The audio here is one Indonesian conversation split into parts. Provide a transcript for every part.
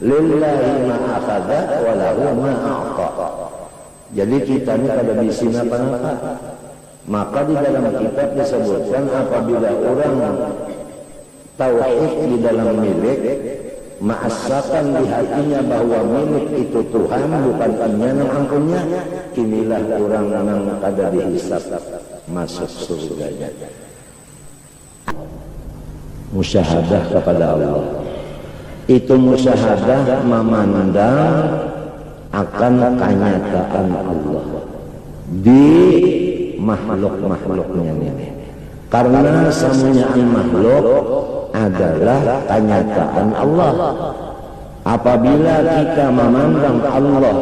Lillahi ma akhadha wa lahu ma a'ta. Jadi kita ini kada bisi napa-napa. Maka di dalam kitab disebutkan apabila orang tauhid di dalam milik, ma'asakan di hatinya bahwa milik itu Tuhan bukan penyayang ampunnya, inilah orang yang kada dihisab masuk surganya. Musyahadah kepada Allah. Itu musyahadah memandang akan kenyataan Allah di makhluk-makhluknya ini. Karena semuanya makhluk adalah kenyataan Allah. Apabila kita memandang Allah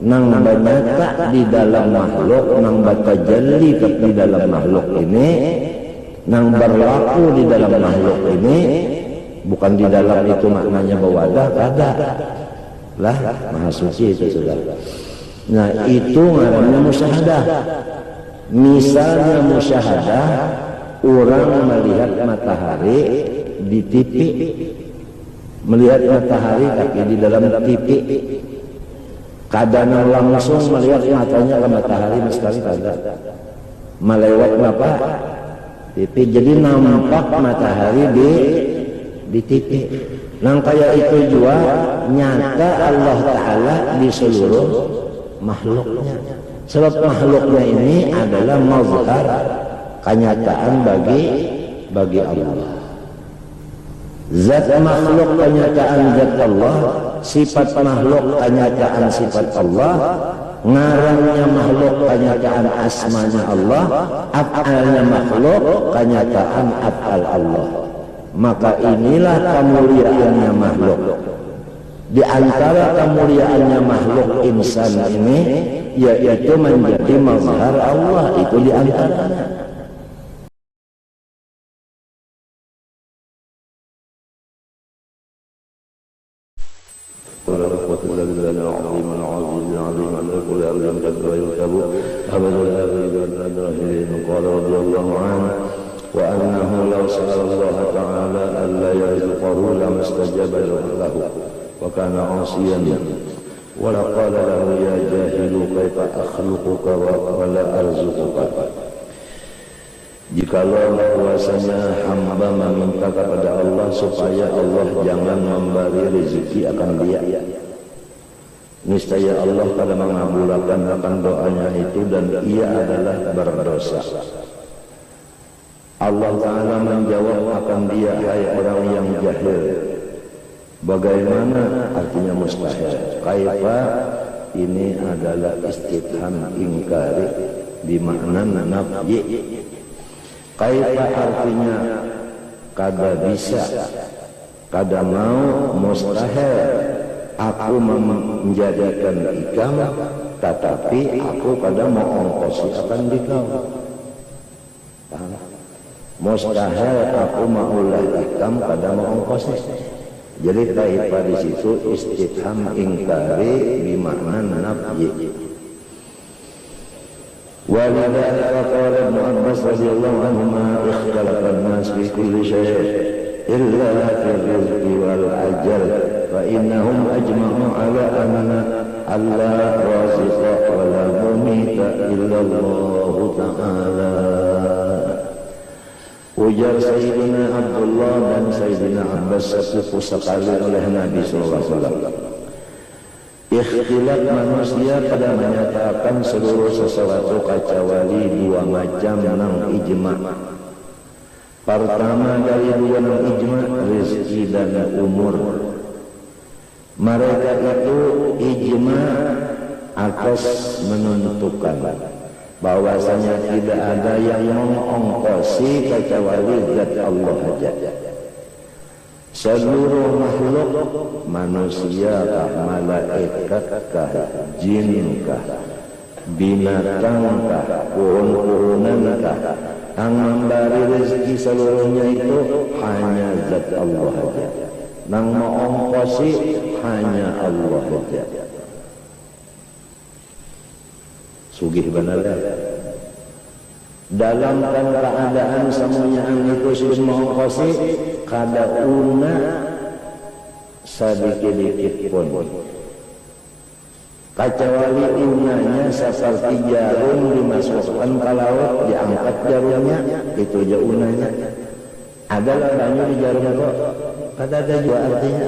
nang banyata di dalam makhluk, nang batajalli di dalam makhluk ini, nang berlaku di dalam makhluk ini, bukan di dalam itu maknanya bawadah, kada lah, maha suci itu sudah. Nah itu namanya musyahadah. Misalnya musyahadah, orang melihat matahari di TV, melihat matahari tapi di dalam TV, kadang langsung melihat matanya ke matahari sekali kada, melewat apa TV, jadi nampak matahari di TV. Nang kaya itu juga nyata Allah Ta'ala di seluruh makhluknya. Sebab makhluknya ini adalah mazhar kenyataan bagi Allah. Zat makhluk kenyataan zat Allah, sifat makhluk kenyataan sifat Allah, ngarannya makhluk kenyataan asmanya Allah, af'alnya makhluk kenyataan af'al Allah. Maka inilah kemuliaannya makhluk. Di antara kemuliaannya makhluk insan ini, yaitu menjadi mazhar Allah, itu di antaranya. وأنه لو سأل الله تعالى ألا يرزقه لما استجاب له وكان عاصيا ولقال له يا جاهل كيف أخلقك ولا أرزقك. Jikalau bahwasanya hamba meminta kepada Allah supaya Allah jangan memberi rezeki akan dia, niscaya Allah pada mengabulkan akan doanya itu dan ia adalah berdosa. Allah Ta'ala menjawab akan dia, hai orang yang jahil. Bagaimana artinya mustahil? Kaifa ini adalah istifham ingkari di makna nafyi. Kaifa artinya kada bisa, kada mau, mustahil. Aku menjadikan ikam, tetapi aku kada mau ongkosi akan dikau. Mustahil aku maulah ikam kada mau ongkosi. Jadi kaifa di situ istifham ingkari bimakna nafyi. Walidhalika qala Ibnu Abbas radhiyallahu anhuma ikhtalafa an-nas fi kulli shay' illa fi rizqi wal ajal fa innahum ajma'u ala anna alla raziqa wa la mumita illa Allah Ta'ala. Ujar Sayyidina Abdullah dan Sayyidina Abbas sepupu sekali oleh Nabi SAW. Ikhtilaf manusia pada menyatakan seluruh sesuatu kecuali dua macam nang ijma. Pertama dari dua nang ijma, rezeki dan umur. Mereka itu ijma atas menentukan bahwasanya tidak ada yang mengongkosi kecuali zat Allah saja. Seluruh makhluk, manusia kah, malaikat kah, jin kah, binatang kah, pohon-pohonan kah, yang memberi rezeki seluruhnya itu hanya zat Allah saja. Yang mengongkosi hanya Allah saja. Sugih benar. Dalam keadaan semuanya itu sudah mengongkosi, kada una sedikit-dikit pun. Kecuali unanya seperti jarum dimasukkan ke laut, diangkat jarumnya, itu aja unanya. Ada lambanya di jarum kok, kata ada juga artinya.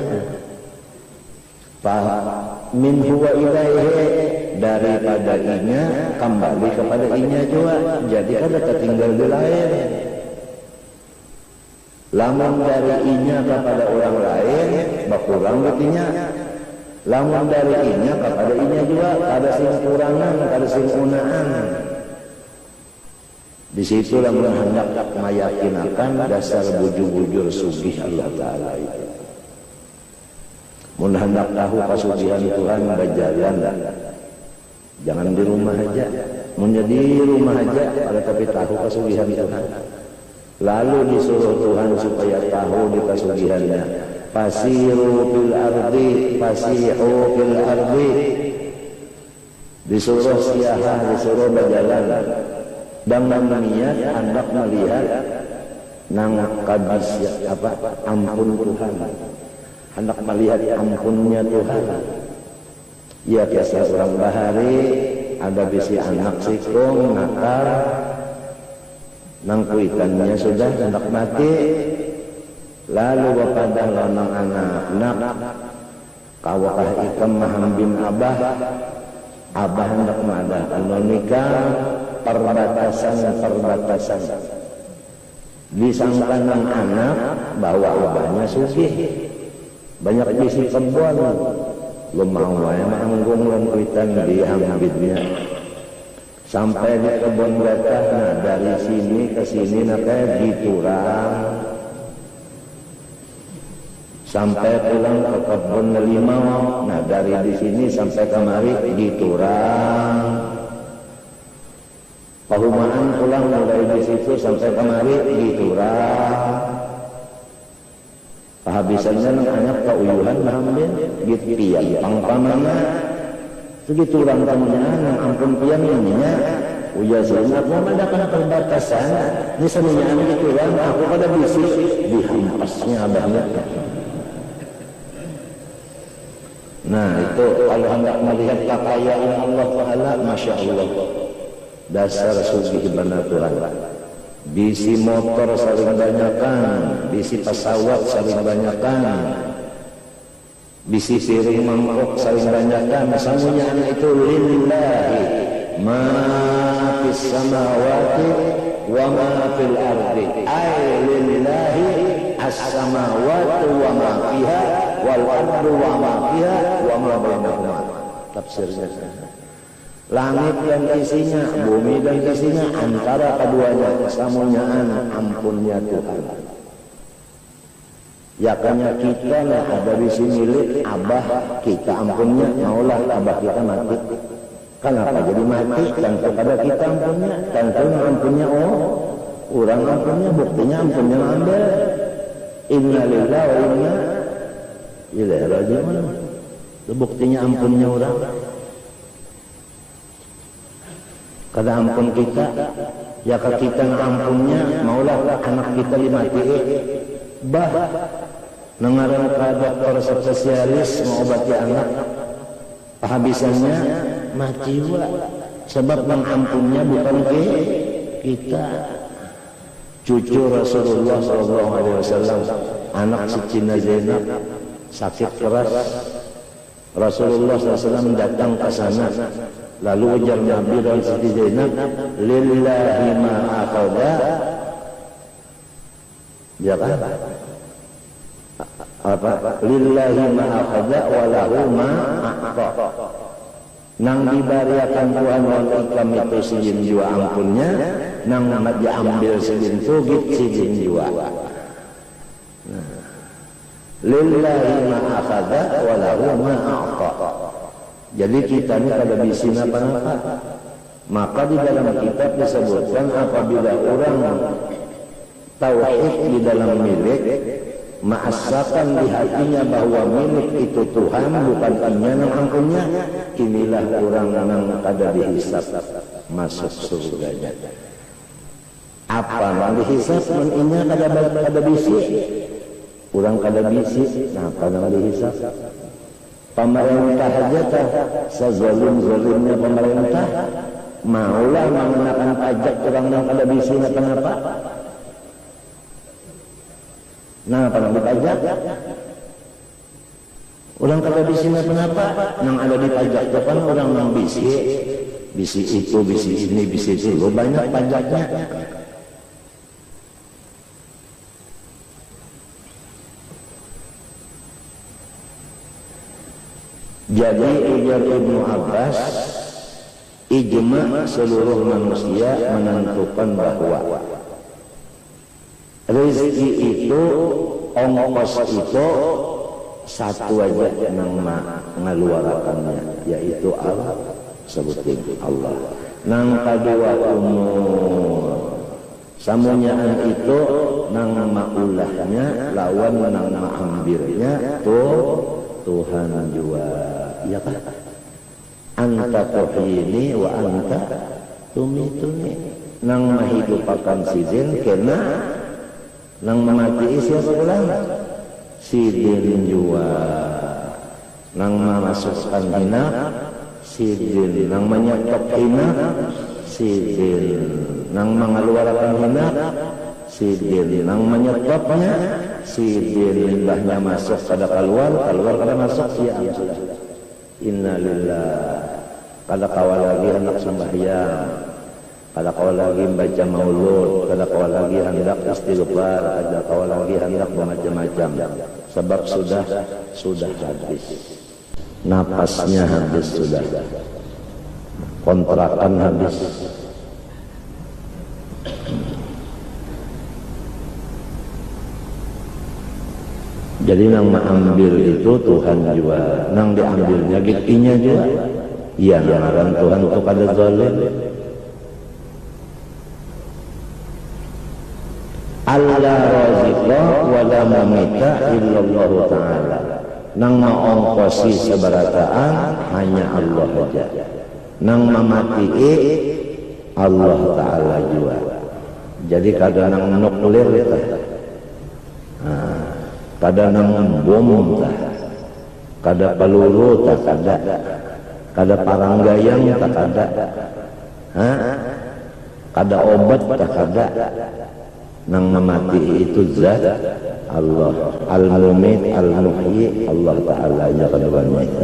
Min huwa ilaihi, daripada inya kembali kepada inya juga, jadi kada tertinggal di lain. Lamun dari inya kepada orang lain, berkurang betinya. Lamun dari inya kepada inya juga, ada sing kurangan, ada sing unaan. Di situ lamun hendak meyakinakan dasar bujur-bujur sugih Allah Ta'ala itu. Mun hendak tahu kasugihan Tuhan berjalan, jangan di rumah aja. Mun jadi rumah aja, ada tapi tahu kasugihan Tuhan. Lalu disuruh Tuhan supaya tahu di kasugihannya. Fasiru fil ardi, fasihu fil ardi. Disuruh siaha, disuruh berjalan. Dengan niat hendak melihat nang kadis ampun Tuhan. Hendak melihat ampunnya Tuhan. Ya biasa orang bahari ada bisi anak sikung nakal, nang kuitannya sudah hendak mati. Lalu kepada lonong anak-anak kawakah ikam mahambim abah hendak mengadakan nikah perbatasan disangkan anak bahwa abahnya sugih banyak bisi kebun lu mau ya manggung lompitan di hambitnya sampai di kebun gatah. Nah dari sini ke sini nakanya diturang sampai pulang ke kebun limau. Nah dari di sini sampai kemari diturang. Pahumaan pulang dari di situ sampai kemari diturang. Kehabisannya nang anyap keuyuhan mahamben gitu pian pangpamana itu diturang tamunya nang ampun pian ininya uya sunat memadakan perbatasan ini semuanya diturang aku pada bisi dihampasnya abahnya. Nah itu kalau hendak melihat kekayaan Allah Ta'ala, Masya Allah, dasar sugih benar Tuhan. Bisi motor saling banyakan, bisi pesawat saling banyakan, bisi piring mangkok saling banyakan. Semuanya itu lillahi ma fis samawati wa ma fil ardi, ay lillahi as-samawati wa ma fiha wal ardu wa ma fiha wa ma bainahuma. Tafsirnya langit dan isinya, bumi dan isinya, antara keduanya kesamunyaan ampunnya Tuhan. Ya karena kita lah ada di sini milik abah kita ampunnya, maulah abah kita mati. Kenapa jadi mati? Tentu pada kita ampunnya, tentu ampunnya orang ampunnya, buktinya ampunnya ambil. Inna lillahi wa inna ilaihi raji'un. Buktinya ampunnya orang. Kada ampun kita, ya ke kita ngampunnya, maulah anak kita dimatiin. Bah, nengaran ke dokter spesialis mau obati anak, kehabisannya mati juga. Sebab mengampunnya bukan kita. Cucu Rasulullah SAW, anak si Cina Zainab sakit keras. Rasulullah SAW datang ke sana. Lalu ujar Nabi dan Siti Zainab, lillahi ma akhadha, ya kan? Apa? Lillahi ma akhadha wa lahu ma a'ta. Nang dibariakan Tuhan wa ikam itu sijin jua ampunnya, nang diambil sijin tugit sijin jua. Lillahi ma akhadha wa lahu ma a'ta. Jadi kita ini kada bisin apa-apa. Maka di dalam kitab disebutkan apabila orang tauhid di dalam milik, ma'asakan di hatinya bahwa milik itu Tuhan bukan inya nang angkunnya, inilah orang nang kada dihisab masuk surganya. Apa nang dihisab inya kada bisi? Urang kada bisi, nah kana dihisab. Pemerintah aja tah sazalim-zalimnya pemerintah maulah mengenakan pajak orang yang kada bisi kenapa? Nah, pernah dipajak? Orang kada bisi kenapa? Nang ada dipajak depan orang nang bisi. Bisi itu, bisi ini, bisi itu, lo banyak pajaknya. Jadi ujar Ibnu Abbas, ijma seluruh manusia menentukan bahwa rezeki itu, ongkos itu satu aja yang mengeluarkannya, yaitu Allah. Sebutin Allah. Nang kadua umur samunyaan itu nang maulahnya lawan nang maambirnya Tuhan jua, ya kan? Anta tuhyini wa anta tumituni. Nang mahidupakan sidin kena nang memati siapa ulang? Sidin jua. Nang memasukkan hinak sidin, nang menyetop hinak sidin, nang mengeluarkan hinak sidin, nang menyetopnya sidin, limbahnya masuk kada keluar kada masuk siap sudah. Innalillah. Kada kawal lagi hendak sembahyang, kada kawal lagi baca maulud, kada kawal lagi hendak istighfar, kada kawal lagi hendak macam-macam, sebab sudah habis. Napasnya habis sudah, kontrakan habis. Jadi nang mengambil itu Tuhan juga, nang diambilnya giginya juga. Iya, ngaran Tuhan itu kada zalim. Allah raziqa wa la mamita illallah ta'ala. Nang maongkosi seberataan hanya Allah saja. Nang mamatii Allah Ta'ala juga. Jadi kada nang nuklir itu. Kada nang bom tah. Kada peluru tah kada. Kada paranggayang tah kada. Kada obat tah kada. Nang memati itu zat Allah al-mumit al-muhyi Allah Ta'ala nya keduanya.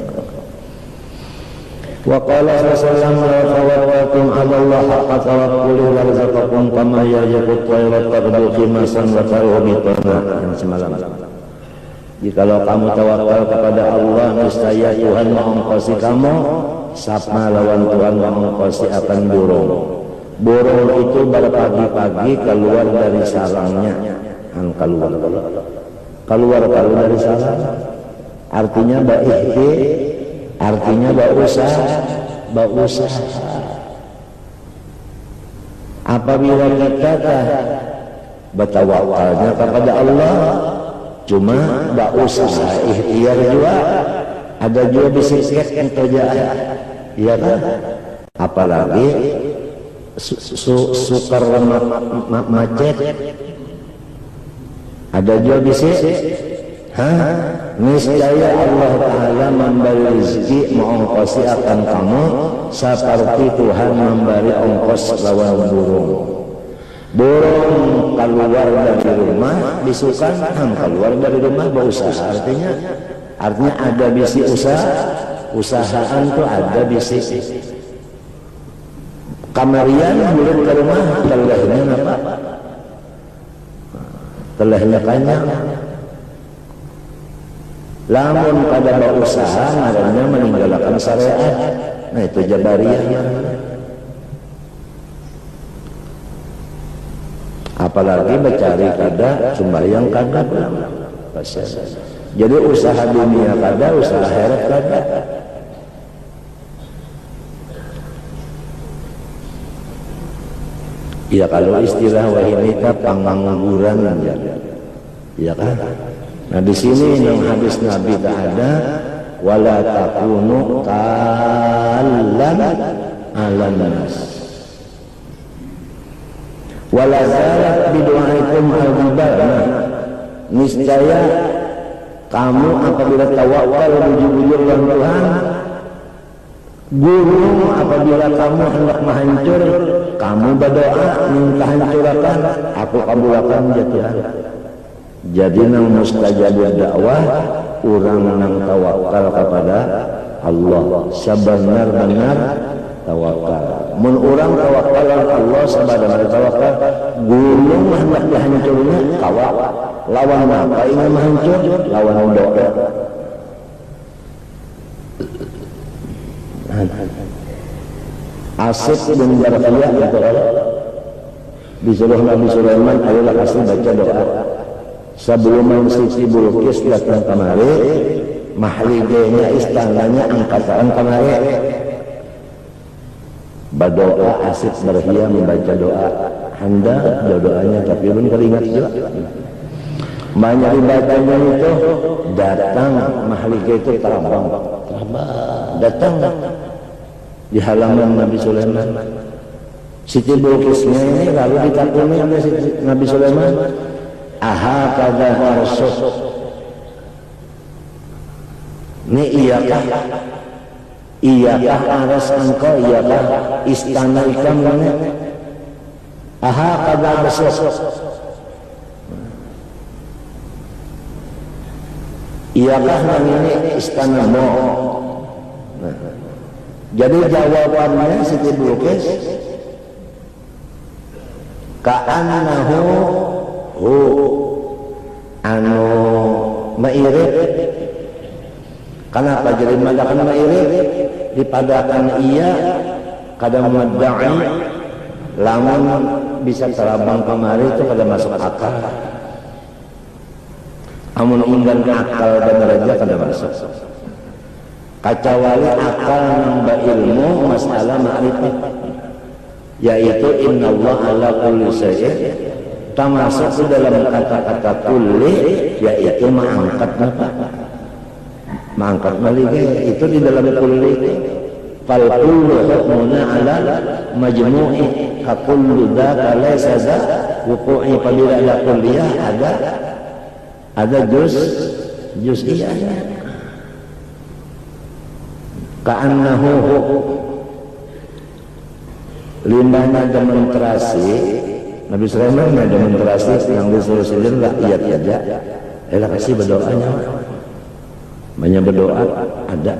Wa qala sallallahu alaihi wa Allah haqqa tawakkuli wa razaqakum kama yarzuqut tayra taqdu khimasan wa tarhubituna. Yang semalam. Jikalau kamu tawakal kepada Allah, niscaya Tuhan mengongkosi kamu sama lawan Tuhan mengongkosi akan burung. Burung itu berpagi-pagi keluar dari sarangnya. Keluar dari sarang. Artinya ba'ihti, artinya ba'usaha. Apabila kita bertawakalnya kepada Allah, cuma ba'usaha ikhtiar juga, ada juga bisiket kerjaan, iya kan? Apalagi sukar macet, ada juga bisik. Niscaya Allah Ta'ala memberi rezeki mengongkosi akan kamu seperti Tuhan memberi ongkos lawan burung. Burung keluar dari rumah bisukan, keluar dari rumah berusaha. Artinya ada bisi usahaan tuh ada bisi. Kamarian mulut ke rumah telahnya apa? Telahnya kanyang. Lamun pada berusaha ngarannya meninggalkan syariat. Nah itu Jabariyah. Apalagi mencari kada sembahyang kada. Jadi usaha dunia kada, usaha akhirat kada. Ya kalau istilah wahidita pengangguran aja, ya kan? Nah di sini yang hadis Nabi tak ada, wala takunu kallan alan nas, wala zalat bidu'aikum al-mubarna. niscaya kamu apabila tawakal bujur-bujur lawan Tuhan, gunung apabila kamu hendak menghancur, kamu berdoa minta hancurkan, aku kabulkan ya Tuhan. Jadi nang mustajab dakwah urang nang tawakal kepada Allah, sebenar-benar tawakal. Mun urang tawakal Allah sebenar-benar tawakal, gunung hendak dihancurnya kawal. Lawan apa ingin menghancur? Lawan doa. Asif bin Barqiyah itu disuruh Nabi Sulaiman ayolah kasih baca doa sebelum Siti Bilqis datang kemari, mahligenya istananya angkatan kemari. Berdoa Asif Barqiyah membaca doa, handa doanya tapi belum teringat juga. Banyak ibadahnya itu datang mahliga itu terbang datang di halaman Nabi Sulaiman. Siti Bilqisnya ini lalu ditakuni oleh Nabi Sulaiman, aha kada arsuk ini iyakah aras engkau, iyakah istana ikan ini, aha kada arsuk iyakah ini istanamu. Nah, jadi jawabannya Siti Bilqis ka'annahu hu anu mairib. Kenapa jadi madakan mairib? Dipadakan iya kada madda'i, lamun bisa terbang kemari itu kada masuk akal. Amun inggan akal dan raja kada masuk. Kacawali akal nambah ilmu masalah ma'rifat, yaitu innallaha ala kulli syai'in, termasuk dalam kata-kata kulli yaitu mengangkat apa? Mengangkat malige itu di dalam kulli. Fal kullu hukmuna ala majmu'i ka kullu dzaka laysa za wuqu'i. Apabila ada kulliyah ada juz'iyahnya. Ka'annahu limbahnya demonstrasi Nabi Sulaiman demonstrasi yang disuruh sendiri rakyat aja. Elah kasih berdoanya, banyak berdoa ada.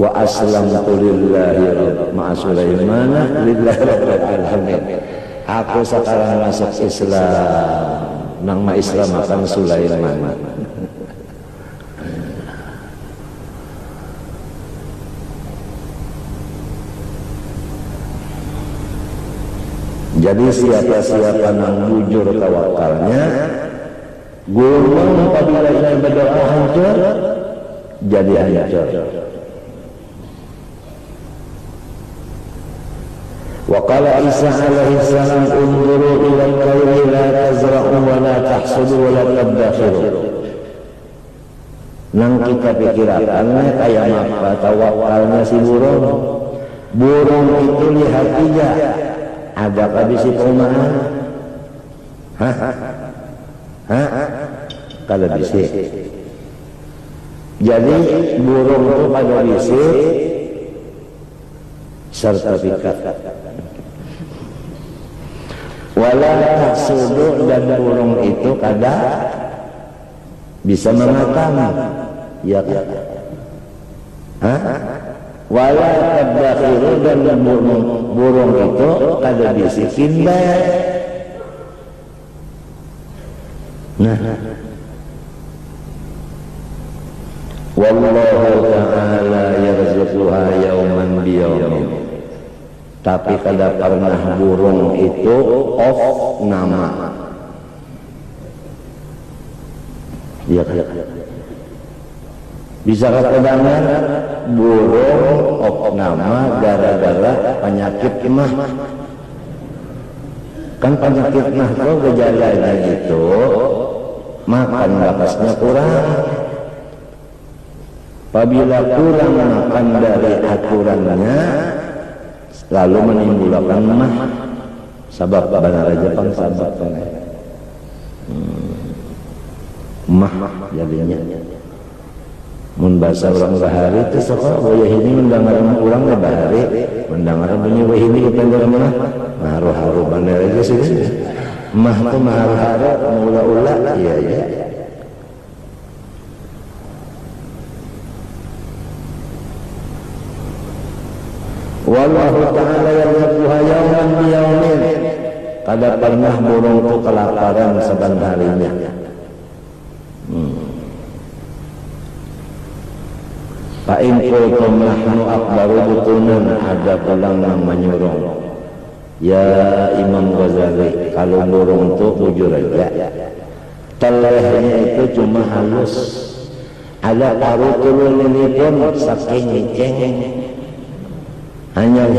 Wa aslamtu lillahi ma'a Sulaiman lillahi rabbil alamin. Aku sekarang masuk Islam, nang ma Islam akan Sulaiman. Jadi siapa-siapa yang bujur tawakalnya, gunung apabila saya berdoa hancur, jadi hancur. Wa qala Isa alaihi salam unzuru ila al-qawli la tazra'u wa la tahsudu wa la tabdakhiru. Nang kita pikirakannya kayak apa tawakalnya si burung. Burung itu lihat aja. Adakah bisi perumahan? Kada bisi. Jadi burung itu pada bisi sertifikat. Wala tahsudu, dan burung itu kada bisa mengatakan ya kan? Wala tabdakhiru, dan burung itu kada bisikin baik. Nah, wallahu ta'ala yarzuquha yawman biyawmin. Tapi kada pernah burung itu off nama. Ya kan? Bisa kedengar burung off nama gara-gara penyakit mah. Kan penyakit mah itu gejalanya itu makan bakasnya kurang. Apabila kurang makan dari aturannya, lalu menimbulkan mah sabab benar Jepang sabab mah jadinya mun bahasa orang bahari itu sok wayah ini mendengar orang bahari mendengar bunyi wayah ini kepengar mana haru-haru benar aja sih mah tuh haru-haru ula-ula iya wallahu ta'ala yarzuquha yawman bi yawmin kada pernah burung tu kelaparan saban harinya fa in qultum nahnu akbaru butunan ada pulang yang menyuruh ya Imam Ghazali kalau burung tu bujur aja telehnya itu cuma halus ada paruh turun ini pun saking ceng hanya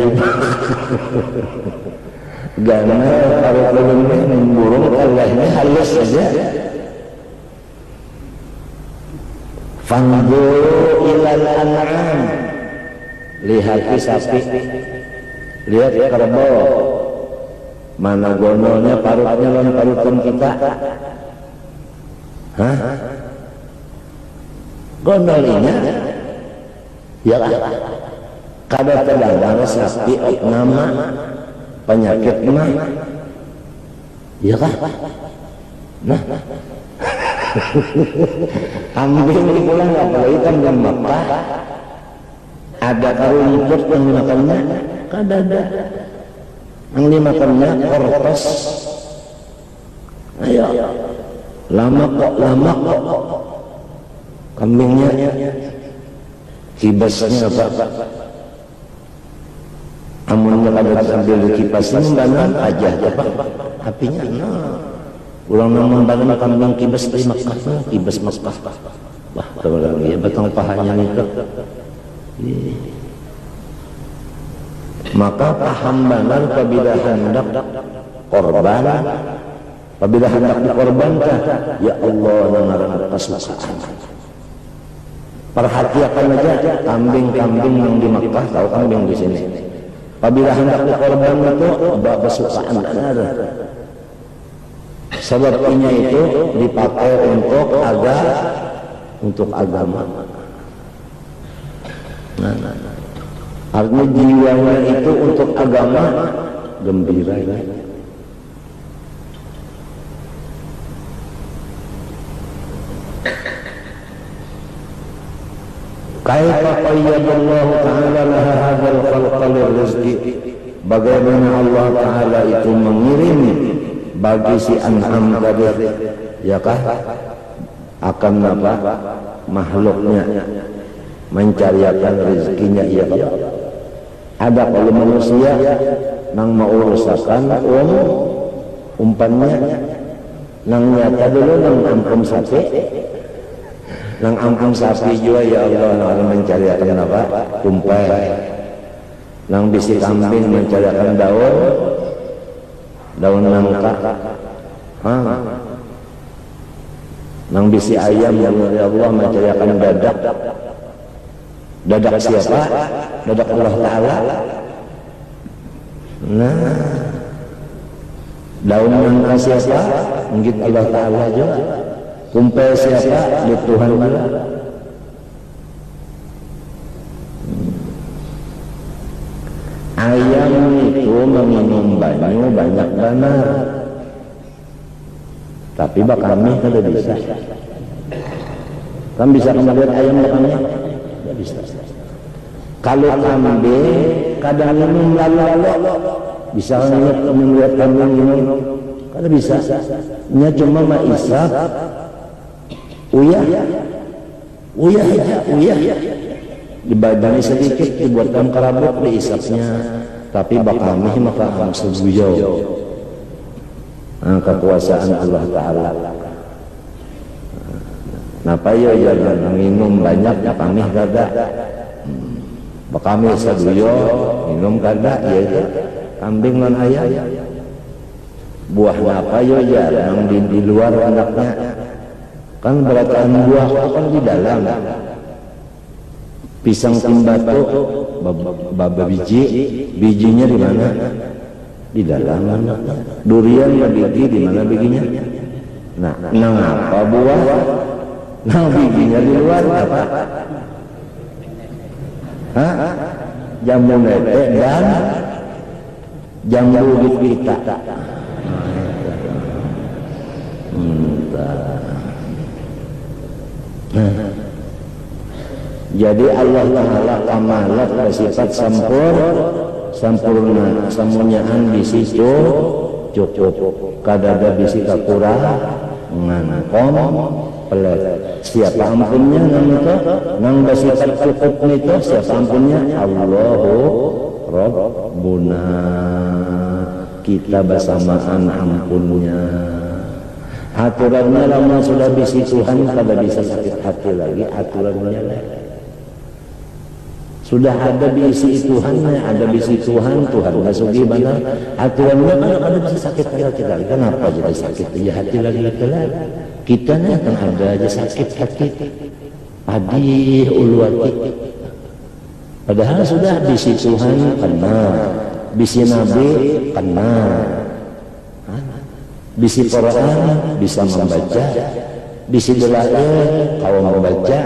karena paruh turun ini burung telehnya halus saja fanzuru ilal an'am lihat sapi lihat kerbau mana gonolnya parutnya lawan parutan kita gonolnya ya kada terdengar sapi nama penyakit mah ya kah nah kambing pulang apalagi kambing Makkah ada rumput yang dimakannya kada ada yang dimakannya korpos ayo lama kok kambingnya kibasnya apa amunnya kada sambil kipasnya membangun aja apa apinya ulang membangun kambing kibas dari Makkah kibas Makkah wah terlalu ya batang pahanya itu maka paham benar apabila hendak korban apabila hendak dikorbankan ya Allah mengarang kesusahan perhatikan aja kambing-kambing yang di Makkah tahu kambing di sini apabila hendak dikorban itu kesusahan benar sebabnya itu dipakai untuk agama artinya jiwanya itu untuk agama gembira kaifa qayyadallahu ta'ala laha hadzal khalqa lirizqi bagaimana Allah Ta'ala itu mengirim bagi si an'am tadi ya kah akan apa makhluknya mencariakan rezekinya ya kah ada kalau manusia nang mau urusakan umpannya nang nyata dulu nang ampun sapi juga ya Allah nang mencariakan apa tumpai nang bisi kambing mencariakan daun nangka nang bisi ayam yang ya Allah mencariakan dadak siapa? Dadak Allah Ta'ala nah daun nangka siapa? mungkin Allah Ta'ala juga kumpai siapa? di Tuhan juga ayam itu meminum banyu banyak benar tapi kami tidak bisa kan bisa melihat ayam makannya tidak bisa kalau kambing kadang minum lalu bisa melihat kambing minum kada bisa nya cuma maisap uyah di badannya sedikit dibuatkan kerabuk diisapnya tapi kami maka langsung bujau kekuasaan Allah Ta'ala napa ya jangan minum banyak kami kada kami saduyo minum kada ya itu kambing lan ayam buah napa ya jarang di luar anaknya kan berataan buah kan di dalam pisang timbatu bijinya di mana Di dalam durian biji di mana bijinya? Nah, nang apa buah? Nang bijinya di luar apa? Hah? Jambu nete dan jambu kita. Jadi Allah Ta'ala kamalat bersifat sempurna, semuanyaan di situ cukup. Kadada bisi kakurangan pelet. Siapa ampunnya nang itu? Nang bersifat cukup itu siapa ampunnya? Allahu Rabbuna. Kita bersamaan ampunnya. Aturannya lama sudah bisi Tuhan, kada bisa sakit hati lagi aturannya. Sudah ada bisi Tuhan, ada bisi Tuhan, Tuhan masuki benar. Aturannya kan ada bisa sakit hati lagi. Kenapa jadi sakit hati lagi? Kita nih kan ada aja sakit hati. Padi uluati. Padahal sudah bisi Tuhan kena, bisi Nabi kena, bisi Quran bisa membaca, bisi dalail kalau membaca.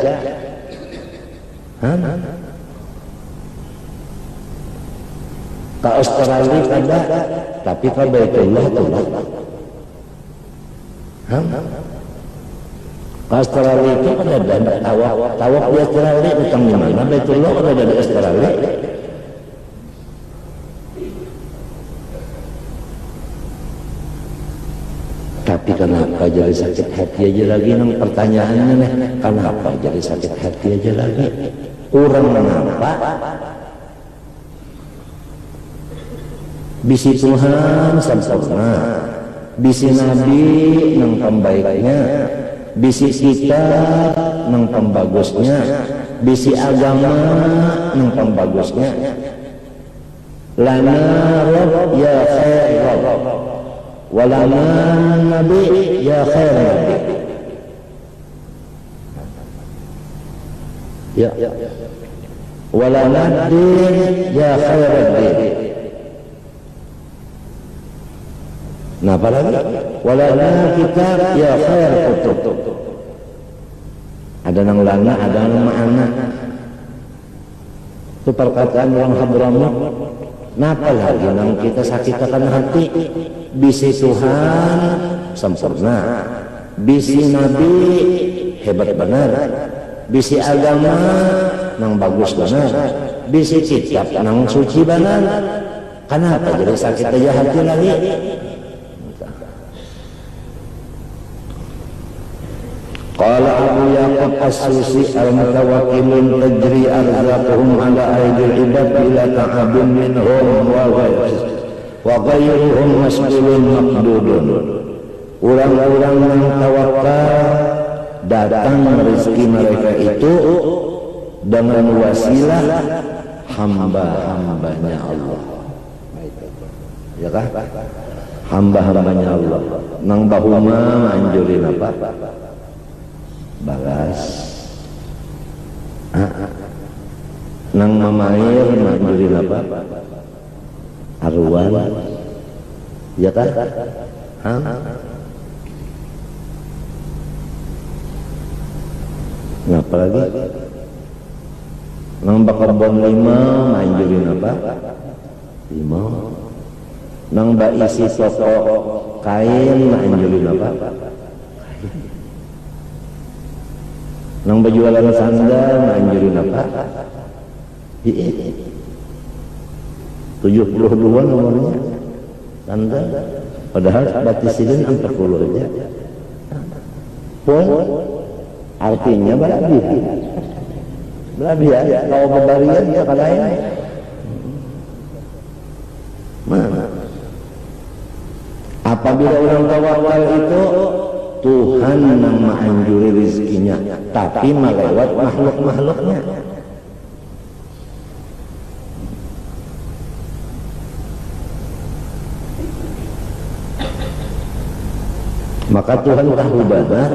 Ke Australia ada, tapi ke Baitullah tulah. Ke Australia itu kan ada tawaf di Australia datang di mana? Baitullah kan ada di Australia. Tapi kenapa jadi sakit hati aja lagi? Nang pertanyaannya nih, kenapa jadi sakit hati aja lagi? Kurang mengapa? Bisi Tuhan sempurna, bisi Nabi nang pembaiknya, bisi kita nang pembagusnya, bisi agama nang pembagusnya. Lana Rabb ya khair Rabb, walana Nabi ya khair Nabi. Ya, walana din ya khair din. Nah, apalagi walana kita ya khair kutub. Ada nang lana, ada nang ma'ana. Itu perkataan orang Hadramut. Napa lagi nang kita sakitkan hati? Bisi Tuhan sempurna, bisi Nabi hebat benar, bisi agama nang bagus benar, bisi kitab nang suci benar. Kenapa jadi sakit aja hati lagi? Qala Abu Yaqub As-Susi al-mutawakkilun tajri arzaquhum ala aydil ibad bila ta'abun minhum wa ghayruhum mas'ulun maqdudun. Orang-orang yang tawakal datang rezeki mereka itu dengan wasilah hamba-hambanya Allah. Ya kah? Hamba-hambanya Allah. Nang bahuma anjurin apa? Bagas. Nang mamair manjurin apa? Arwan. Ya kan? Ngapa lagi? Nang bakabon 5 manjurin apa? 5. Nang isi toko kain manjurin apa? Nang berjualan sandal manjurin apa? 72 nomornya sandal. Padahal batisilin 40 aja. Pun artinya berlebihan. Kalau pemberian ya kalahin. Mana? Apabila orang tawakal itu Tuhan yang menganjuri rezekinya, tapi melewat makhluk-makhluknya. Maka Tuhan tahu benar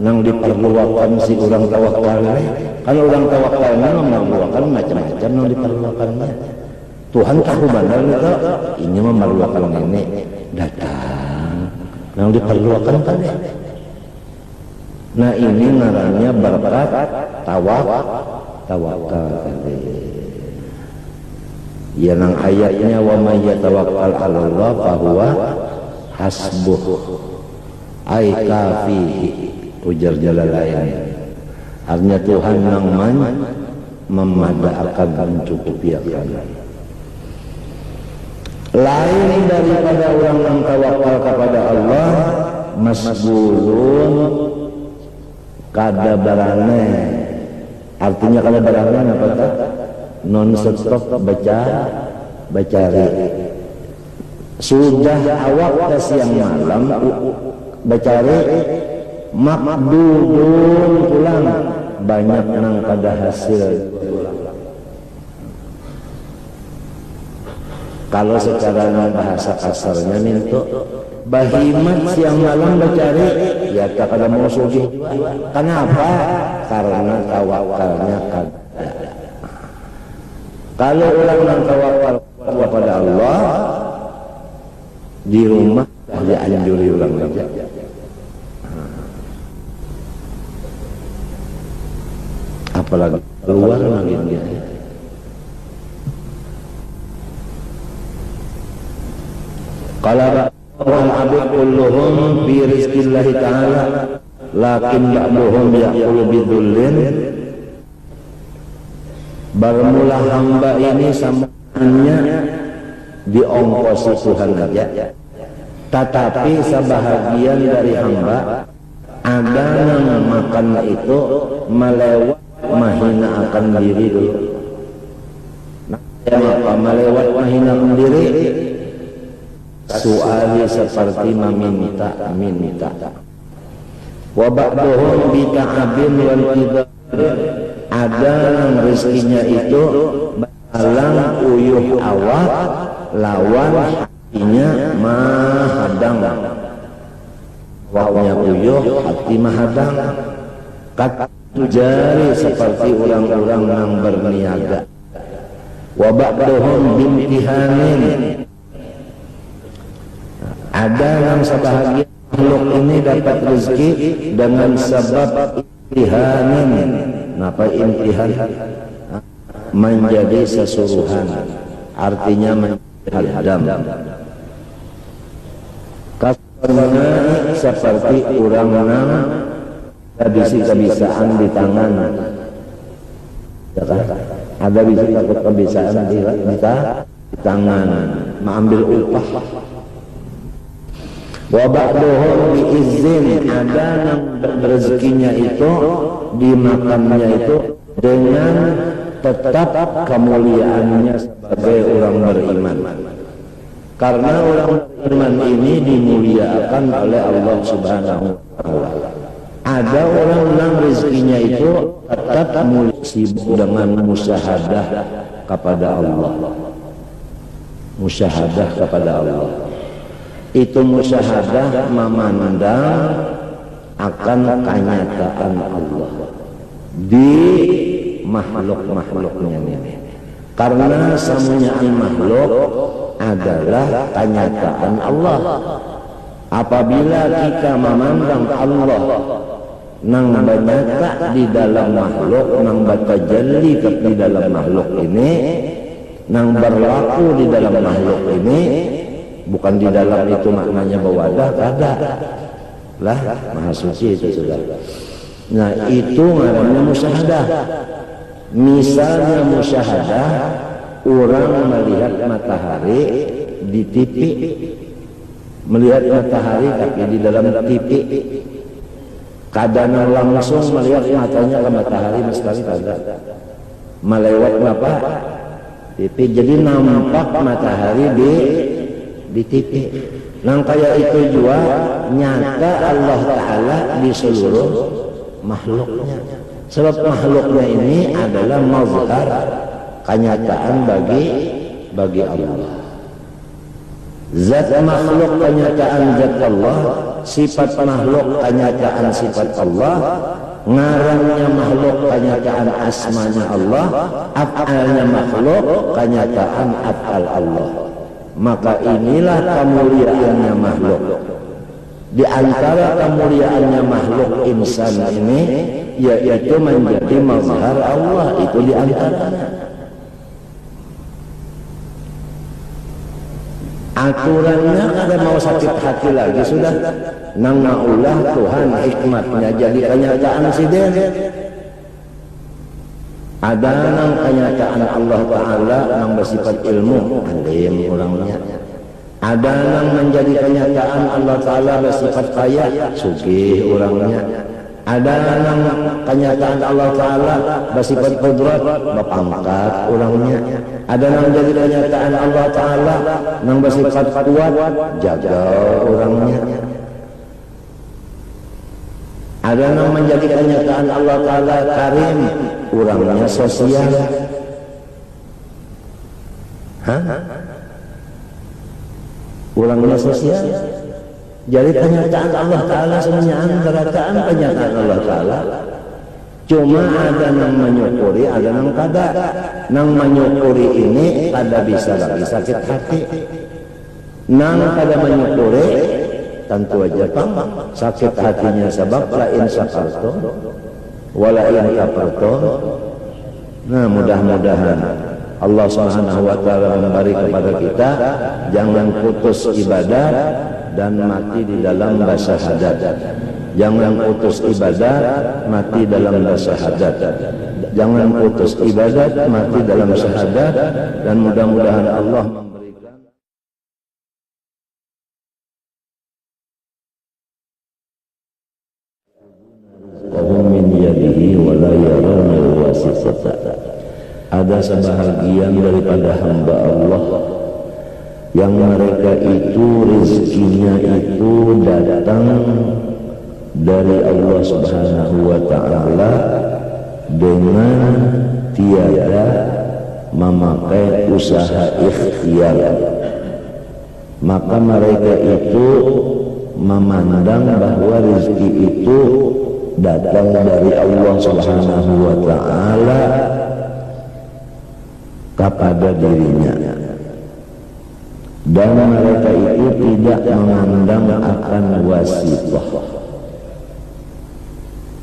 nang diperluakan si orang tawakal. Kalau orang tawakalnya memerluakan macam-macam nang diperluakannya. Tuhan tahu benar itu ini memerlukan nenek datang yang diperlukan tadi. Nah ini ngarannya berkat tawakal tadi. Ya nang ayatnya wa may yatawakkal 'ala Allah fa huwa hasbuh ay kafihi, ujar Jalalain. Artinya Tuhan nang memadaakan mencukupi akan. Lain daripada orang yang tawakal kepada Allah, masbulun kada barane. Artinya kada barane apa tak? Non stop bacari. Sudah awak ke siang malam bacari, makdudun pulang banyak nang kada hasil. Kalau secara bahasa kasarnya minto bahimat siang malam bacari, ya tak ada mau sugih. Kenapa? Karena tawakalnya kada. Kalau orang yang tawakal kepada Allah di rumah dia anjuri orang saja. Apalagi keluar lagi dia. Qala wal abid kulluhum bi rizqillahi ta'ala lakin ba'duhum ya'kulu bidhullin. Bermula hamba ini semuanya diongkosi Tuhan saja, tetapi sebahagian dari hamba ada yang makan itu melewat menghina akan diri dulu. Nah, apa melewat menghina akan diri? Suali seperti meminta. Wa ba'duhum bi ta'abin wal idhar. Ada yang rezekinya itu balang uyuh awak lawan hatinya mahadang. Awaknya uyuh hati mahadang. Kat jari seperti orang-orang yang berniaga. Wa ba'duhum bimtihanin. Ada yang sebahagian makhluk ini dapat rezeki dengan sebab imtihanin. Napa imtihan? Menjadi sesuruhan, artinya menjadi hadam. Kasarnya seperti orang yang kebiasaan di tangan, ada bisa takut kebiasaan di tangan, mengambil upah. Wa ba'duhum biizin, ada yang rezekinya itu dimakannya itu dengan tetap kemuliaannya sebagai orang beriman. Karena orang beriman ini dimuliakan oleh Allah Subhanahu wa taala. Ada orang yang rezekinya itu tetap mulia sibuk dengan musyahadah kepada Allah. Musyahadah kepada Allah. Itu musyahadah memandang akan kenyataan Allah di makhluk-makhluknya ini. Karena semuanya makhluk adalah kenyataan Allah. Apabila kita memandang Allah nang banyata di dalam makhluk, nang batajalli di dalam makhluk ini, nang berlaku di dalam makhluk ini, bukan di dalam itu maknanya bawadah, kada lah, maha suci itu sudah. Nah itu namanya musyahadah. Misalnya musyahadah, orang melihat matahari di TV, melihat matahari tapi di dalam TV, kadang langsung melihat matanya ke matahari sekali kada, melewat apa TV, jadi nampak matahari di TV. Nang kaya itu juga nyata Allah Ta'ala di seluruh makhluknya. Sebab makhluknya ini adalah mazhar kenyataan bagi Allah. Zat makhluk kenyataan zat Allah, sifat makhluk kenyataan sifat Allah, ngarannya makhluk kenyataan asmanya Allah, af'alnya makhluk kenyataan af'al Allah. Maka inilah kemuliaannya makhluk. Di antara kemuliaannya makhluk insan ini yaitu menjadi mazhar Allah, itu di antaranya. Aturannya kada mau sakit hati lagi sudah. Nang maulah Tuhan hikmatnya jadi kenyataan siden. Ada nang kenyataan Allah Ta'ala nang bersifat ilmu, alim orangnya. Ada nang menjadi kenyataan Allah Ta'ala bersifat kaya, sugih orangnya. Ada nang kenyataan Allah Ta'ala bersifat qudrat, bapangkat orangnya. Ada nang menjadi kenyataan Allah Ta'ala nang bersifat kuat, jaga orangnya. Ada nang menjadi kenyataan Allah Ta'ala karim, orangnya sosial. Orangnya sosial. Jadi kenyataan Allah Ta'ala semuanya antarataan kenyataan Allah Ta'ala. Cuma ada nang menyukuri, ada nang kada. Nang menyukuri ini kada bisa lagi sakit hati. Nang kada menyukuri tentu aja sakit hatinya, sebab lain sakarto walain kafarto. Nah, mudah-mudahan Allah Subhanahu wa Ta'ala memberi kepada kita jangan putus ibadah dan mati di dalam syahadat. Jangan putus ibadah mati dalam syahadat. Jangan putus ibadat mati dalam syahadat. Dan mudah-mudahan Allah memberikan min yadihi wa la yarawna wasifata. Ada sebahagian daripada hamba Allah yang mereka itu rezekinya itu datang dari Allah Subhanahu wa Ta'ala dengan tiada memakai usaha ikhtiar. Maka mereka itu memandang bahwa rezeki itu datang dari Allah Subhanahu wa Ta'ala kepada dirinya, dan mereka itu tidak memandang akan wasifah.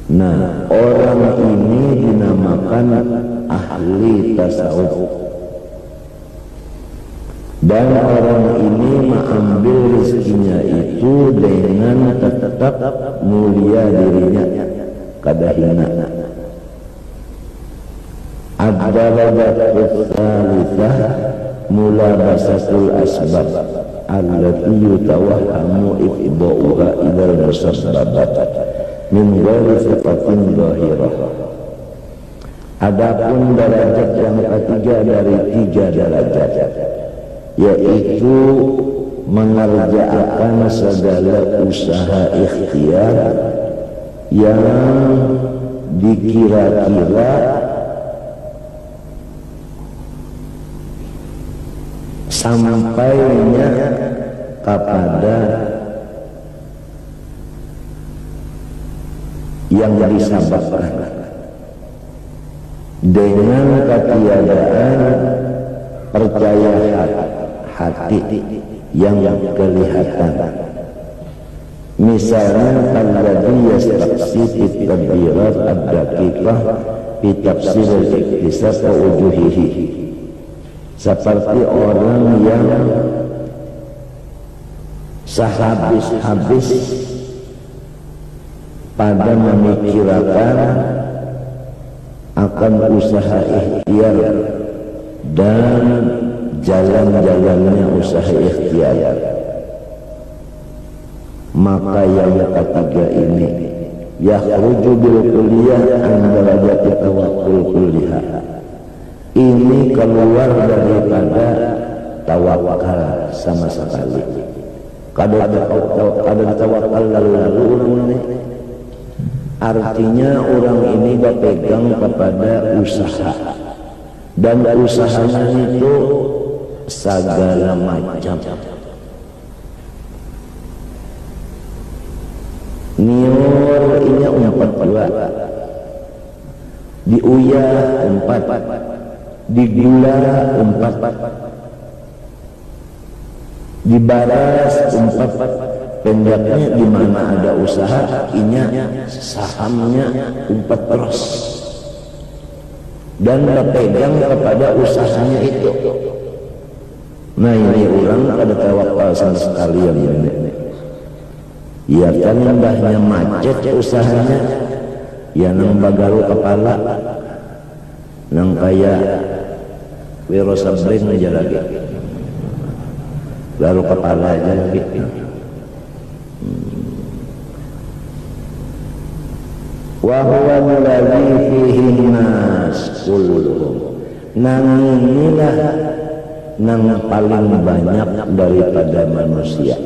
Nah, orang ini dinamakan ahli tasawuf, dan orang ini mengambil rezekinya itu dengan tetap mulia dirinya, kada hina. Ad-darajatul tsalitsah mulabasatul asbab allati yutawahhamu ifda'uha ila al-musabbabat min ghairi sifatin dhahirah. Adapun derajat yang ketiga dari 3 derajat, yaitu mengerjakan segala usaha ikhtiar yang dikira-kira sampainya kepada yang disababkan dengan ketiadaan percaya hati yang kelihatan. Misalnya alladhi yastaqsi fi tadbirat ad-daqiqah fi tafsir al-iktisab wa wujuhihi, seperti orang yang sehabis-habis pada memikirkan akan usaha ikhtiar dan jalan-jalannya usaha ikhtiar. Maka yang ketiga ini yakhruju bil kulliyah an darajati tawakkul kulliyah, ini keluar daripada tawakal sama sekali. Kada tawakal lalu ini artinya orang ini berpegang kepada usaha, dan usahanya itu segala macam. Niur inya umpat dua, di uya umpat, di gula umpat, di baras umpat. Pendeknya di mana ada usaha, inya sahamnya umpat terus dan berpegang kepada usahanya itu. Nah ini orang kada tawakal sama sekali yang ini. Ya kan mbahnya macet usahanya, ya nang bagaru kepala, nang kaya Wiro Sabrin aja lagi, baru kepala aja lagi. Wa huwa alladhi fihi nas kulluhum. Nang inilah nang paling banyak daripada manusia.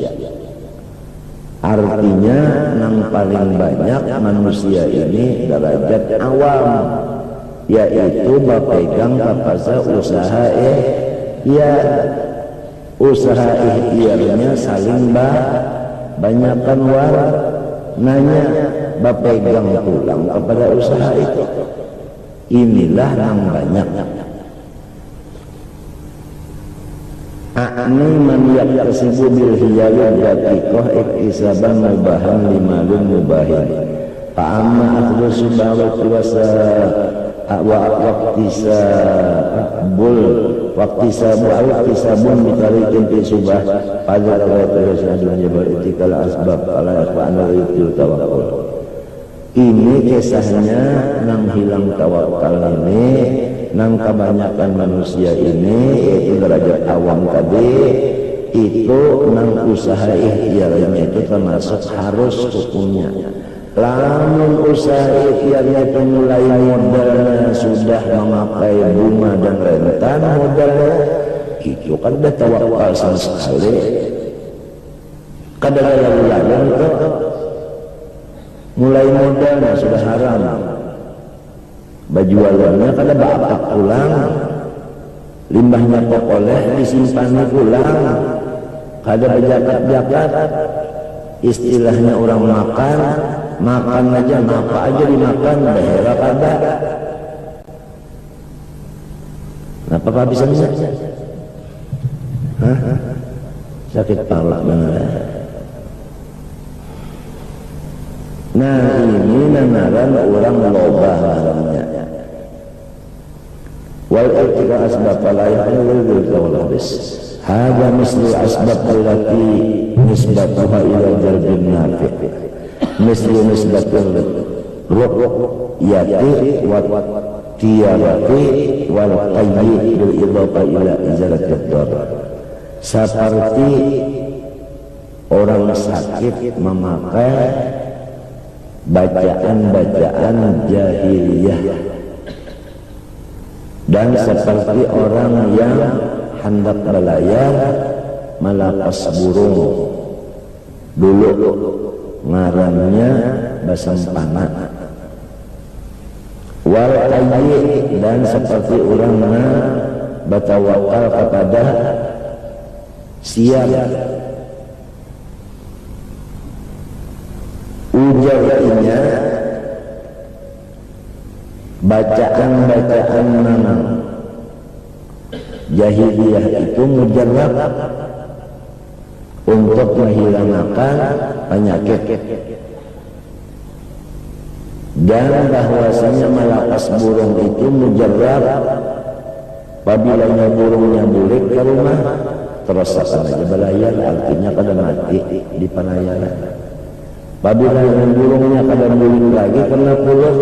Artinya nang paling banyak manusia ini derajat awam, yaitu berpegang kepada usaha ya usaha ikhtiarnya saling banyakkan nanya berpegang pulang kepada usaha itu. Inilah yang banyak. A'ni man yaktasibu bil hiyalil daqiqah iktisaban mubahan limalun mubahin. Fa'amma akhdhu subawat waktisabun bitarikin fi subah pada rawat sadun jabal itikal asbab ala yaqana yutul tawakkul. Ini kisahnya nang hilang tawakal ini, nang kebanyakan manusia ini, yaitu derajat awam tadi, itu nang usaha ikhtiarnya itu termasuk harus hukumnya. Lamun usaha ikhtiarnya itu mulai modalnya sudah memakai bunga dan rentan modalnya, itu kan udah tawakal sama sekali. Kadang-kadang itu mulai modalnya sudah haram, baju walanya kada bapak pulang, limbahnya pokoleh disimpan pulang, kada berjakat-jakat, istilahnya orang makan aja, apa aja dimakan, daerah kada. Kenapa kehabisannya? Sakit kepala benar. Nah ini nanaran orang loba haramnya. Wal i'tika asbab falayahnya wal tawlabis. Hada misli asbab allati nisbatuha ila jalbin nafi'. Misli nisbatul yati wa tiyarati wal qayyi bil idhafa ila izalatid darar. Seperti orang sakit memakai bacaan-bacaan jahiliyah, dan seperti orang yang hendak belayar melepas burung, dulu ngarannya basempana, wal ayyi, dan seperti orang bertawakal kepada siap. Ujarnya bacaan-bacaan nanang jahiliyah itu mujarab untuk menghilangkan penyakit, dan bahwasanya melepas burung itu mujarab apabila burungnya bulik ke rumah terus akan aja belayar, artinya kada mati di pelayaran. Apabila burungnya kada bulik lagi kena puluh,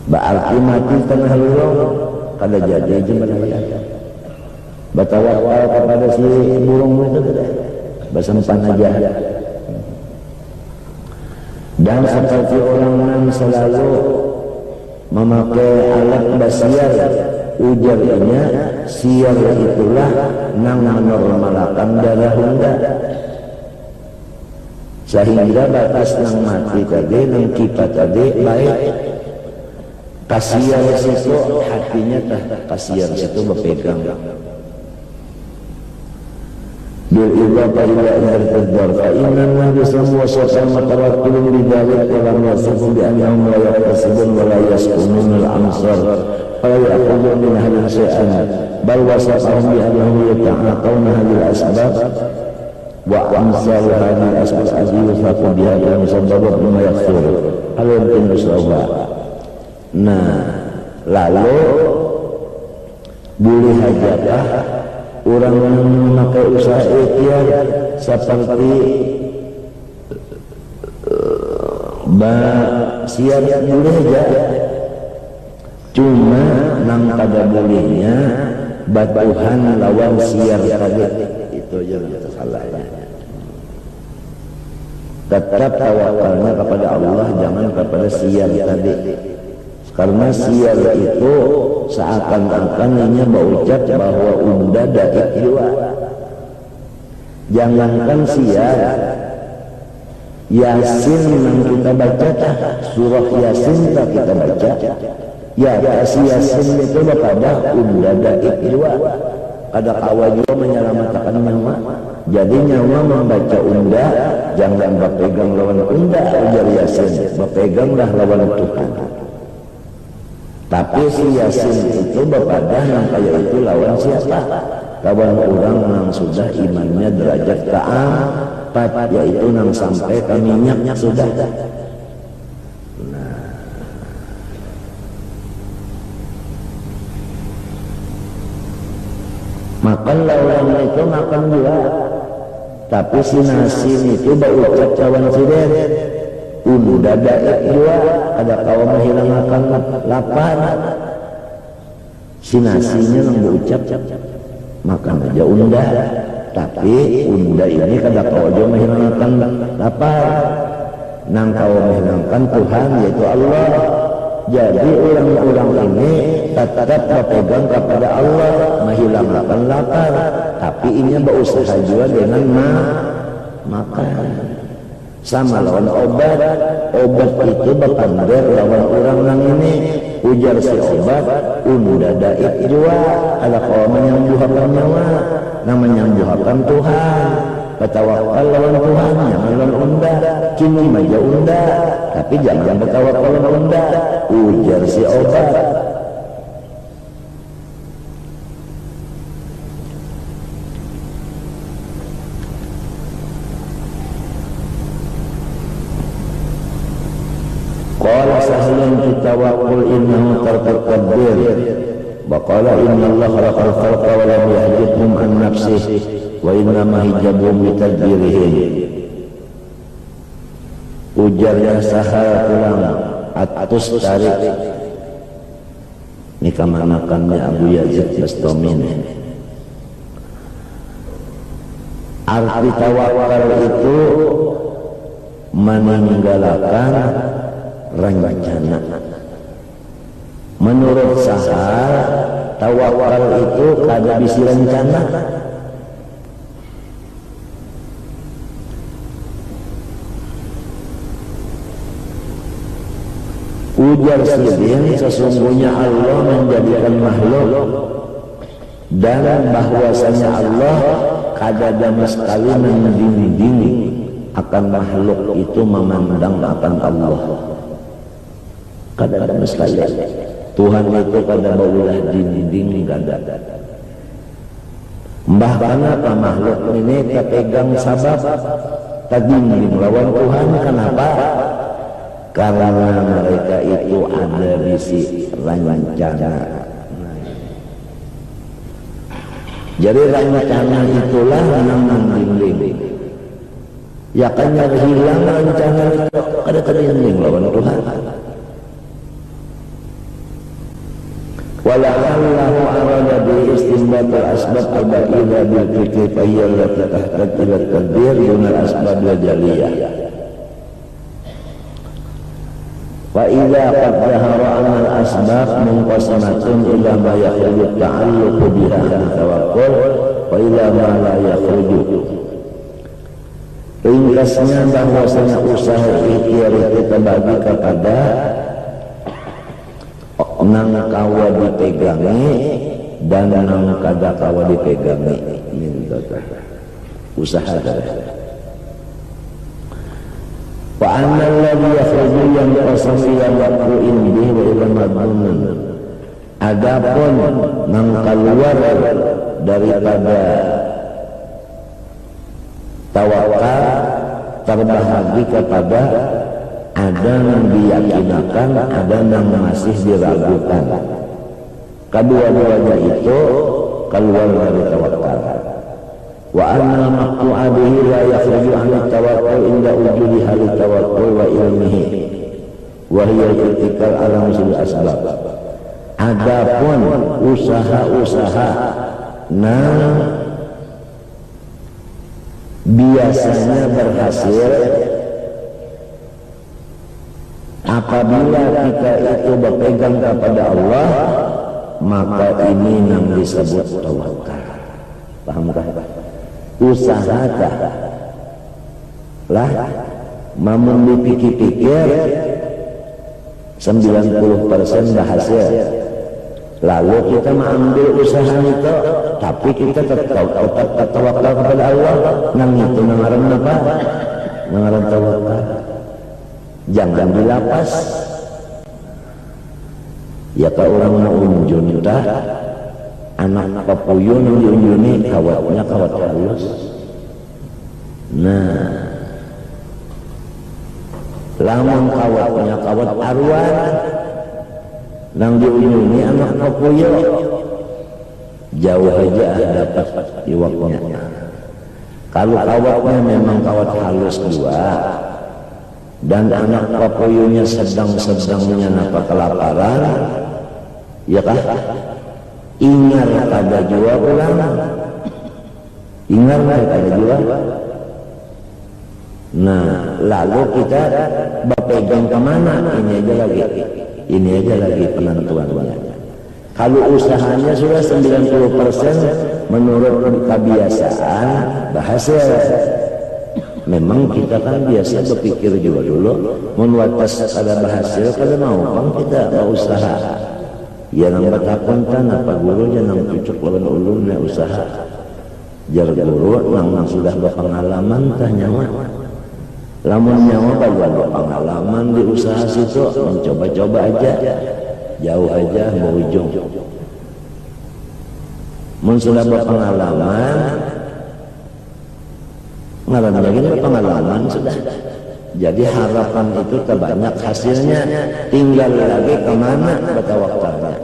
berarti mati tengah lurung, kada jadi aja belayar. Bertawakal kepada si burung itu bersempan aja. Dan seperti orang yang selalu memakai alat basiar, ujarnya siar itulah nang menormalkan darah honda, sehingga batas nang mati tadi, nang kipat tadi baik. Kasiar situ hatinya kasiar situ berpegang. bil idhafah ila irtidar fa inna nabi sallallahu alaihi wasallam tawakkul bi dzalik wa lam yasif bi annahum la yahtasibun wa la yaskunun al amsar wa la ya'khudun min hadhihi syai'an bal wasafahum bi annahum yata'atawna hadhihi al asbab wa amsal hadhihi al asbab yufaqu biha wa musabbabun bima yakhsur al-yumkin bisawwa. Nah, lalu boleh hajakah orang yang memakai usaha ikhtiar seperti siar boleh aja, cuma nang pada bolehnya batuhan lawan siar tadi itu aja salahnya. Tetap tawakalnya kepada Allah, jangan kepada siar tadi. Karena siar itu seakan-akan hanya berucap bahwa unda daik jiwa. Jangankan siar, Yasin yang kita baca, surah Yasin tak kita baca. Ya, si Yasin itu kepada unda daik jiwa. Ada kawa juga menyelamatkan nyawa. Jadi nyawa membaca unda, jangan berpegang lawan unda, ujar Yasin, berpeganglah lawan Tuhan. Tapi si Yasin itu berpadah yang kayak itu lawan siapa? Lawan orang yang sudah imannya derajat ke-4, yaitu yang sampai ke minyak sudah. Nah, makan lawan itu makan juga. Tapi si Nasin itu berucap lawan sidir. Unda daik juga, ada kaum menghilangkan lapar. Si nasinya yang berucap makan aja unda, tapi unda ini kada kaum juga menghilangkan lapar. Nang kaum menghilangkan Tuhan yaitu Allah. Jadi orang-orang ini tetap berpegang kepada Allah, menghilangkan lapar, tapi ini berusaha juga dengan makan. Sama lawan obat itu berpander lawan orang yang ini, ujar si obat unda daik juga, ada kaum menyembuhkan nyawa, namanya menyembuhkan Tuhan, bertawakal lawan Tuhan, jangan lawan unda, cuma aja unda, tapi jangan bertawakal lawan unda, ujar si obat. Qala sahlun tawakkul innahu tarkul tadbir wa qala inna Allah khalaqal khalqa wa lam yahjibhum an nafsihi wa inna ma hijabhum bi tadbirihim. Ujarnya Sahal pulang atus tarik ini kemanakannya Abu Yazid Bastami. Arti tawakal itu meninggalkan rencana. Menurut Sahal, tawakal itu kada bisi rencana. Ujar Sidin, sesungguhnya Allah menjadikan makhluk dan bahwasanya Allah kada sama sekali mendinding akan makhluk itu memandang akan Allah. Kada sama sekali. Tuhan itu kada baulah dinding kada. Bahkan apa makhluk ini kepegang sabab tadinding lawan Tuhan. Kenapa? Karena mereka itu ada bisi rencana. Jadi rencana itulah yang mendinding. Ya kan hilang rencana itu ada tadinding lawan Tuhan. Wala'allahu arada bi istinbat al-asbab al-ba'idha bil-fikri fahiya allati tahtaj ila at-tadbir dun al-asbab al-jaliyah. Wa idza qad zahara anna al-asbab munqasimatun ila ma yakhruju at-ta'alluq biha an tawakkul wa ila ma la yakhruju. Ringkasnya bahwasanya usaha ikhtiar itu terbagi kepada nang kawa dipegangi dan nang kada kawa dipegangi. usaha. Wa anna alladhi yakhruju yanqasam ila maqru'in bihi wa ila madmunin. Adapun yang keluar daripada tawakal terbahagi kepada ada yang diyakinakan, ada yang masih diragukan. Kedua-duanya itu keluar dari tawakal. Wa anna maqtu'a bihi la yakhruju 'an tawakkul inda wujudi hal tawakkul wa ilmihi wa hiya al-ittikal 'ala musil asbab. Adapun usaha-usaha biasanya berhasil apabila kita itu berpegang kepada Allah, maka ini yang disebut tawakal. Pahamkah? Usahakah lah mamun dipikir-pikir 90% berhasil, lalu kita mengambil usaha itu, tapi kita tetap tawakal kepada Allah, nang itu nangaran apa? Nangaran tawakal. Jangan dilapas. Ya ka orang mau unjun dah, anak papuyun yang diunjuni kawatnya kawat halus. Nah, lamun kawatnya kawat arwah, nang diunjuni anak papuyun jauh aja dapat iwaknya. Kalau kawatnya memang kawat halus dua, dan anak papuyunya sedang-sedangnya napa kelaparan, ya kah? Ingat pada jua ulang, ingat pada jua. Nah, lalu kita berpegang kemana? Ini aja lagi penentuannya. Kalau usahanya sudah 90% menurut kebiasaan berhasil. Memang kita kan biasa berpikir juga dulu, menwatas ada berhasil, kada mau kan kita mau usaha. Ya nang batapuntan apa guru jangan cucuk lawan ulun usaha. Jar guru nang sudah berpengalaman tah nyawa. Lamun nyawa bagus berpengalaman di usaha situ, mencoba-coba aja. Jauh aja mau ujung. Mun sudah berpengalaman, ngaran lagi pengalaman sudah. Jadi harapan itu terbanyak hasilnya, tinggal lagi kemana bertawakalnya.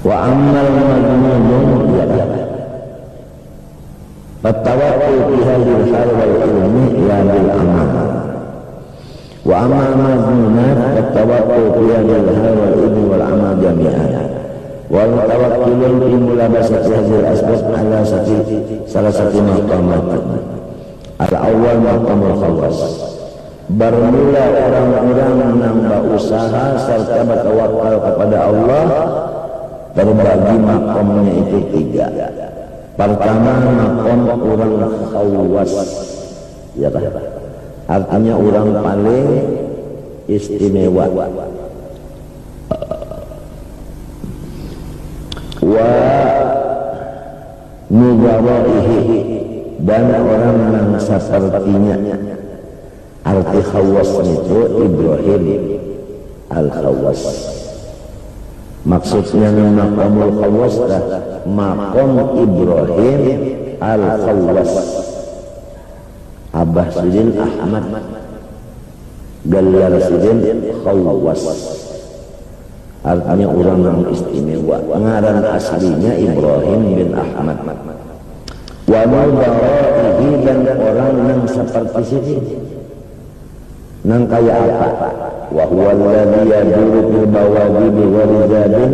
Wa ammal madmunun ya bertawakkul fi hadhil hal wal ilmi la bil amal. Wa ammal madmunun bertawakkul fi hadhil hal wal ilmi wal amal jami'an. Wal tawakkilun fi mulabasati hadhil asbab ala salah satu maqamat. Al-awwal maqamul khawas. Bermula orang-orang menambah usaha serta bertawakal kepada Allah terbagi makamnya itu 3. Pertama makam orang khawas, ya kan? Artinya orang paling istimewa. Wa nubaraihi, dan orang yang sepertinya. Arti khawas itu Ibrahim al-Khawas. Maksudnya maqamul khawas maqam Ibrahim al-Khawas. Abah Sidin Ahmad Galyar Sidin Khawas, artinya orang yang istimewa. Ngaran aslinya Ibrahim bin Ahmad. Wa nubaraihi, dan orang yang seperti Sidin. Nang kaya apa? Wa huwa alladhi yaduru bil bawadi bi warizadin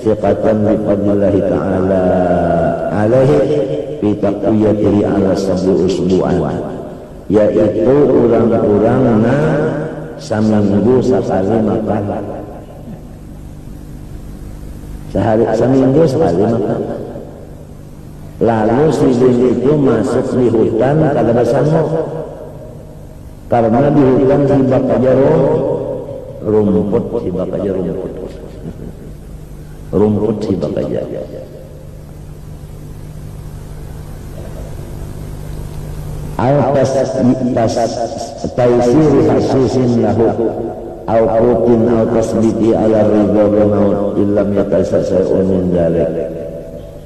siqatan bi fadlillahi ta'ala alaihi fi taqwiyatihi ala sab'i usbu'an, yaitu orang-orang na seminggu sekali makan. Seminggu sekali makan. Lalu Sidin itu masuk di hutan kada bersama. Karena di hutan hibak aja rumput, hibak aja rumput. rumput sih bakaja. Taisir hasusin lahu au qutin au tasbiti ala ridha wa maut illam yatasasa'un min dzalik.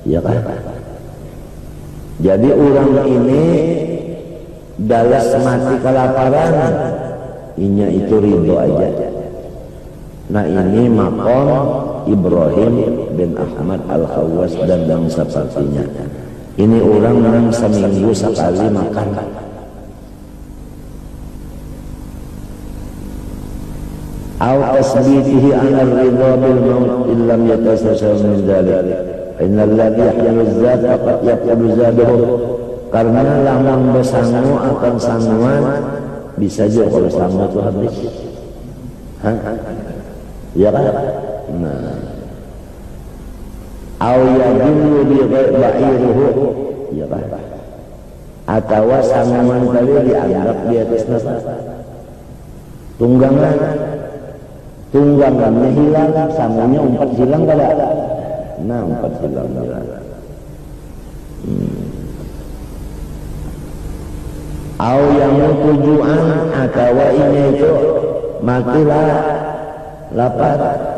Ya kan? Jadi orang ini dalas mati kelaparan, inya itu ridho aja. Nah ini maqam Ibrahim bin Ahmad Al-Khawwas dan bangsa partinya. Ini orang yang seminggu sekali makan. Au tasbitihi ala ridha bil maut illam yatasasal min dzalik. Innal ladzi yahyalu zat faqad yaqulu zaduhu. Karena lamun besangu akan sanguan bisa aja kalau sangu itu habis. Hah? Ya kan? Nah. Au yadillu bi ba'iruhu, ya kan? Atau sanguan tadi dianggap di atas nafas. Tunggangannya hilang, sangunya umpat hilang kada? Nah, umpat hilang. Au yang tujuan atau ini itu matilah lapar.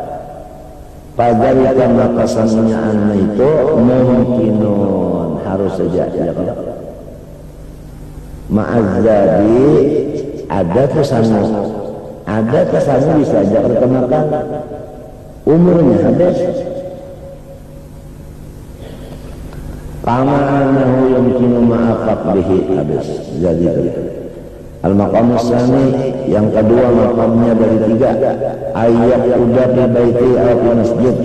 Padahal maka sangunya itu mungkinun harus saja ya kan. Ma'azzabi ada kesangu bisa aja pertemakan umurnya habis. Kama annahu yumkinu ma'afaq bihi habis. Jadi al-maqam tsani yang kedua maqamnya dari tiga, ayat udah di baiti atau di masjid,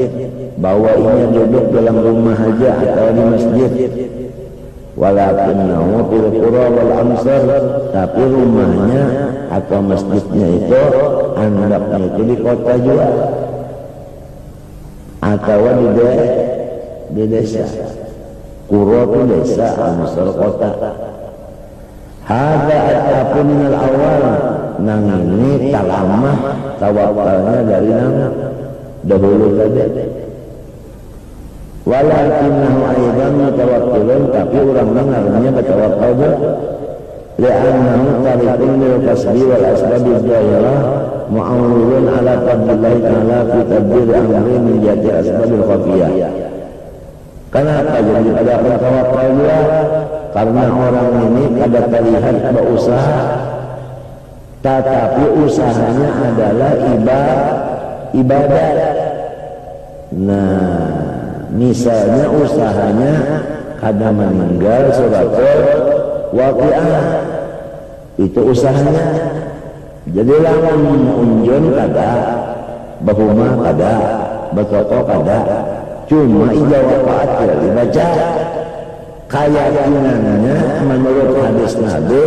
bahwa ia duduk dalam rumah aja atau di masjid. Walakinnahu fil qura wal amsar, tapi rumahnya atau masjidnya itu andapnya itu di kota juga atau di desa. Qura itu desa, amsar kota. Hada ataupun minal awal, nang ini talamah tawakalnya dari nang dahulu tadi. Walakinnahu aidan mutawakkilun, tapi orang namanya bertawakal juga. Li'annahu tarikun lil kasbi wal asbabi dzahirah mu'awwilun ala fadlillahi ta'ala fi tadbir amri min jati asbabil khafiyah. Kenapa jadi pada bertawakal juga? Karena orang ini kada terlihat berusaha, tetapi usahanya adalah ibadah. Nah, misalnya usahanya kada meninggal suratul waqi'ah, itu usahanya. Jadi lamun unjun kada, bahuma kada, bekoto kada, cuma ijawabat ya dibaca. Keyakinannya menurut hadis Nabi,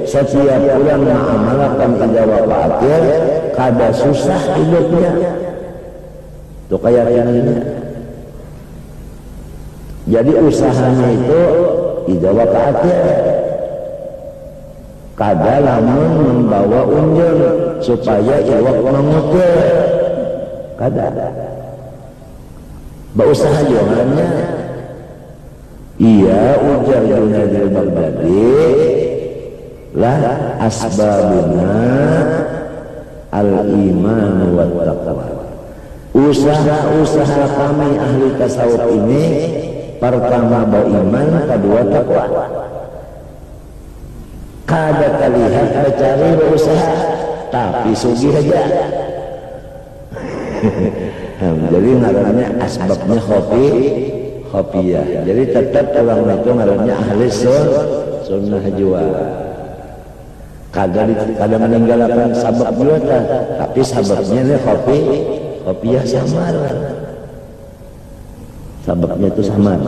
setiap orang mengamalkan ijawabat kada susah hidupnya. Itu keyakinannya. Jadi usahanya itu ijawabat kada lamun membawa unjun supaya iwak mengutul kada. Berusaha jawabannya. Iya, ujar Junaid al-Baghdadi, lah asbabuna al-iman wa taqwa. Usaha-usaha kami ahli tasawuf ini pertama beriman, kedua takwa. Kada terlihat mencari berusaha, tapi sugih aja. Jadi namanya asbabnya khafiyah. Jadi tetap orang itu ngarannya ahli sunnah jua. Kada meninggalkan sabab jua, tapi sababnya ini khafiyah samar. Sababnya itu samar.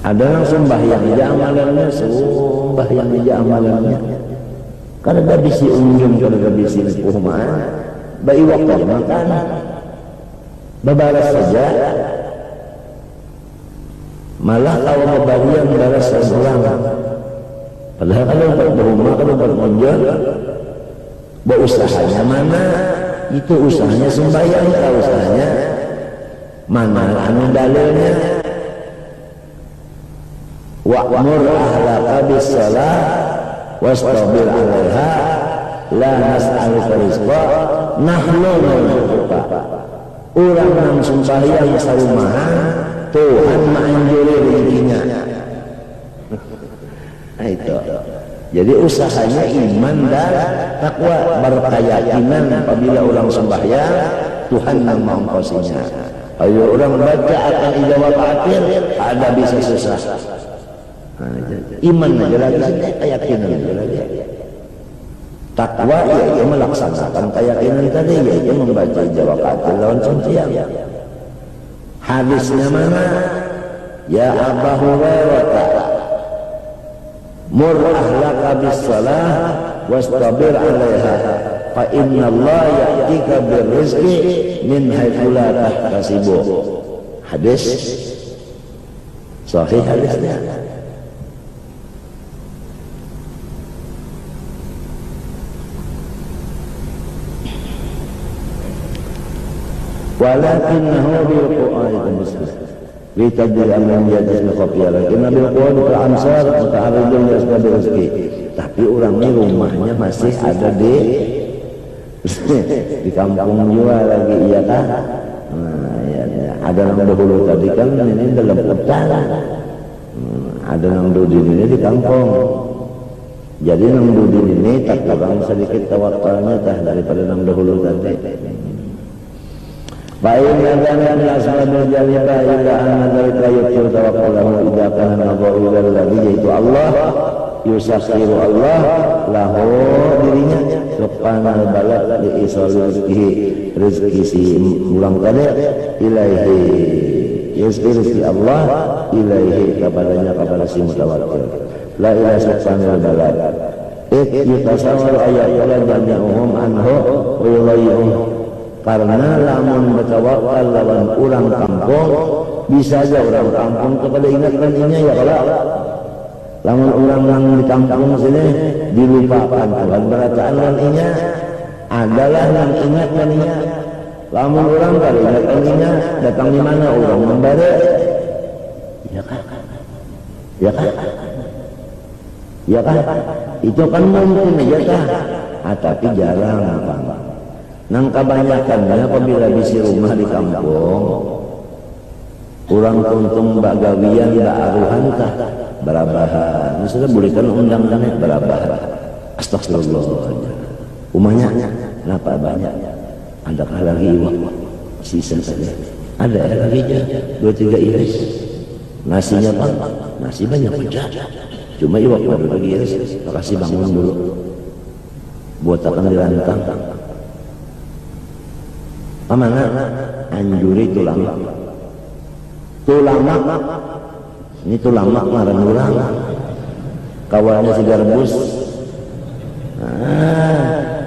Ada yang sembahyang aja amalannya, sembahyang aja amalannya. Kada ada bisi unjung, kada ada bisi puhumaan. Bayi waktu makan, berbalas saja. Malah kalau membarian balas seorang. Padahal kalau berumah, kalau bermunjul, usahanya mana? Itu usahanya sembahyang, usahanya mana anu dalilnya? Wa'mur ahlaka bis-shalah wastabir 'alaiha la nas'aluka rizqa nahnu narzuquka. Urang nang sembahyang sarumahan Tuhan manjuri rezekinya. Nah itu. Jadi usahanya iman dan takwa, berkeyakinan apabila orang sembahyang Tuhan yang mengongkosinya. Ayo orang baca akan ijawab akhir ada bisa susah. Iman aja lagi, keyakinan aja lagi. Takwa ya melaksanakan keyakinan tadi, yaitu membaca ijawab akhir lawan sembahyang. Hadisnya mana? Ya Abu Hurairah, mur ahlaka bis-shalah wastabir 'alaiha fa inna Allah ya'tika birrizqi min haitsu la tahtasibu. Hadis sahih hadisnya. Walakinahu bil Qur'an muslim litajri amran yajri khafiyah, lakin bil Qur'an bil ansar mutaharridun yasbab rezeki. Tapi orang ini rumahnya masih ada di kampung juga lagi, iya kan? Nah, ya, ada yang dahulu tadi kan ini dalam hutan, ada yang dulu ini di kampung. Jadi yang dulu ini tak kurang sedikit tawakalnya daripada yang dahulu tadi. Baik dan asbabul jalibah ila anna dzalika yaqul tawakkalahu idza kana nadharu ila alladhi yaitu Allah yusakhiru Allah lahu dirinya subhanal balad li isali rezeki si ulang tadi ilaihi yusakhiru Allah ilaihi kepadanya kepada si mutawakkil la ilaha subhanal balad yutasawwar ayat jami'uhum anhu wa yughayyiruhum. Karena lamun bertawakal lawan orang kampung bisa aja orang kampung kepada ingatkan ini ya kalau lamun orang yang di kampung sini dilupakan Tuhan berataan inya adalah yang ingatkan inya. Lamun orang kalau ingatkan inya datang di mana orang membara ya kan ya kan ya kan itu kan mungkin aja kan tapi jarang apa nang kebanyakannya apabila bisi rumah di kampung orang kuntung bagawian mbak aruhan kah berabahan misalnya bolehkan undang naik berabahan astagfirullah rumahnya kenapa banyak adakah lagi iwak sisa saja ada lagi aja 2-3 iris nasinya pak nasi banyak pecah cuma iwak baru lagi iris makasih bangun dulu buat akan dirantang mana anjuri tulang ini tulang ngaran urang kawannya si garbus.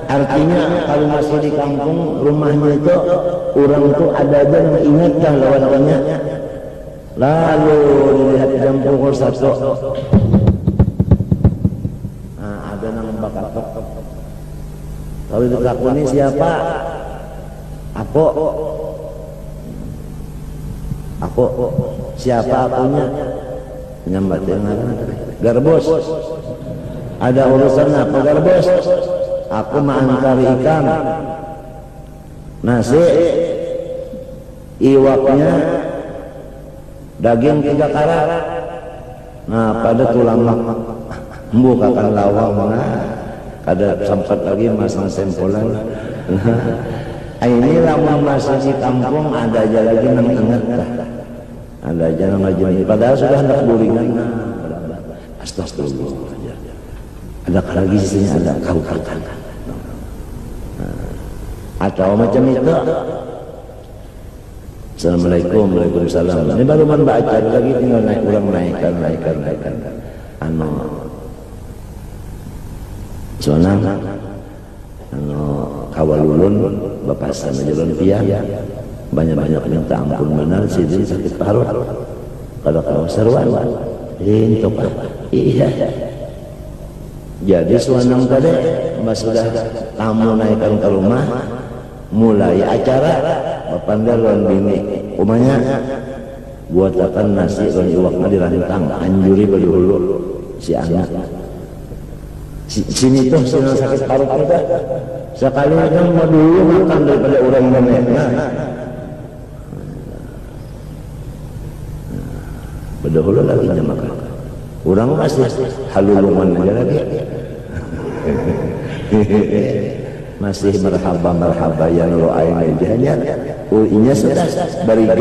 Artinya kalau masih di kampung rumahnya itu orang itu ada aja yang ingatkan lawannya lalu dilihat jam pukul 1 ada yang bakal kalau ditakuni siapa aku siapa akunya nyambat yang garbos ada urusan apa garbos aku mengantar ikan nasi iwaknya daging 3 karat nah pada tulang bukakan lawang ada sempat lagi masang sempolan ini lama masih di kampung ada aja lagi yang ingat ada aja yang ngajin padahal sudah hendak buringan astagfirullah ada lagi sisinya ada kaukan atau macam itu. Assalamualaikum waalaikumsalam ini baru membaca lagi tinggal naik ulang naikkan sonang kawalulun bapak sama jalan pia banyak-banyak minta ampun benar sini sakit parut kalau kau seruan itu pak iya Jadi suanang tadi mbak sudah tamu naikkan ke rumah, mulai acara bapanda lawan bini umanya buatakan nasi lawan iwakna dirantang anjuri dulu si anak sini tuh sini sakit paru kita sekali kan mau dulu makan daripada orang memekna berdahulu lagi makan orang masih halulungan aja lagi masih merhaba ya nuru ain jahnya uinya sudah bariga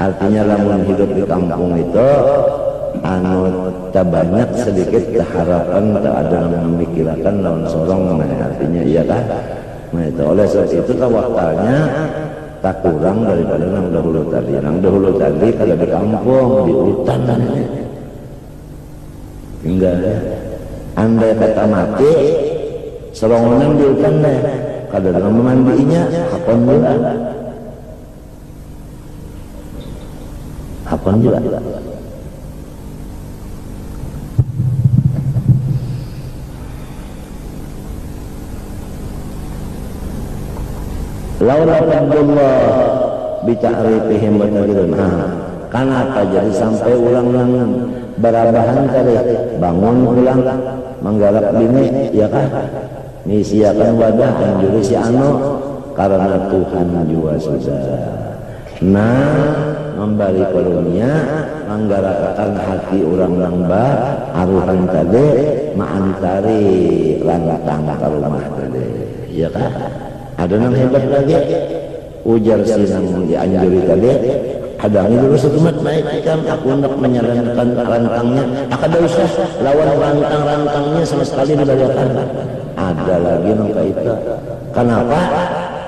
artinya lamun hidup di kampung itu anu tak banyak sedikit harapan tak ada memikirkan lawan sorong artinya iya kan nah itu oleh sebab itu tawakalnya tak kurang daripada nang dahulu tadi kalau di kampung di hutan tinggal andai kata mati serongonan di hutan deh kalau dalam memandinya hapon juga laula fadlullah bita'rifihim wa tadrun kenapa jadi sampai ulang barabahan tadi bangun pulang menggarap bini ya kan ngisiakan wadah anjuri si anu karena Tuhan juga sudah memberi karunia menggarapkan hati orang nangba aruhan tadi maantari langatang ke rumah tadi ya kan ada yang hebat lagi ujar sinang dianjuri tadi hadangi dulu setumat baik ikam aku hendak menyarankan rantangnya ada usah lawan rantang-rantangnya sama sekali dibayarkan ada lagi nangka itu kenapa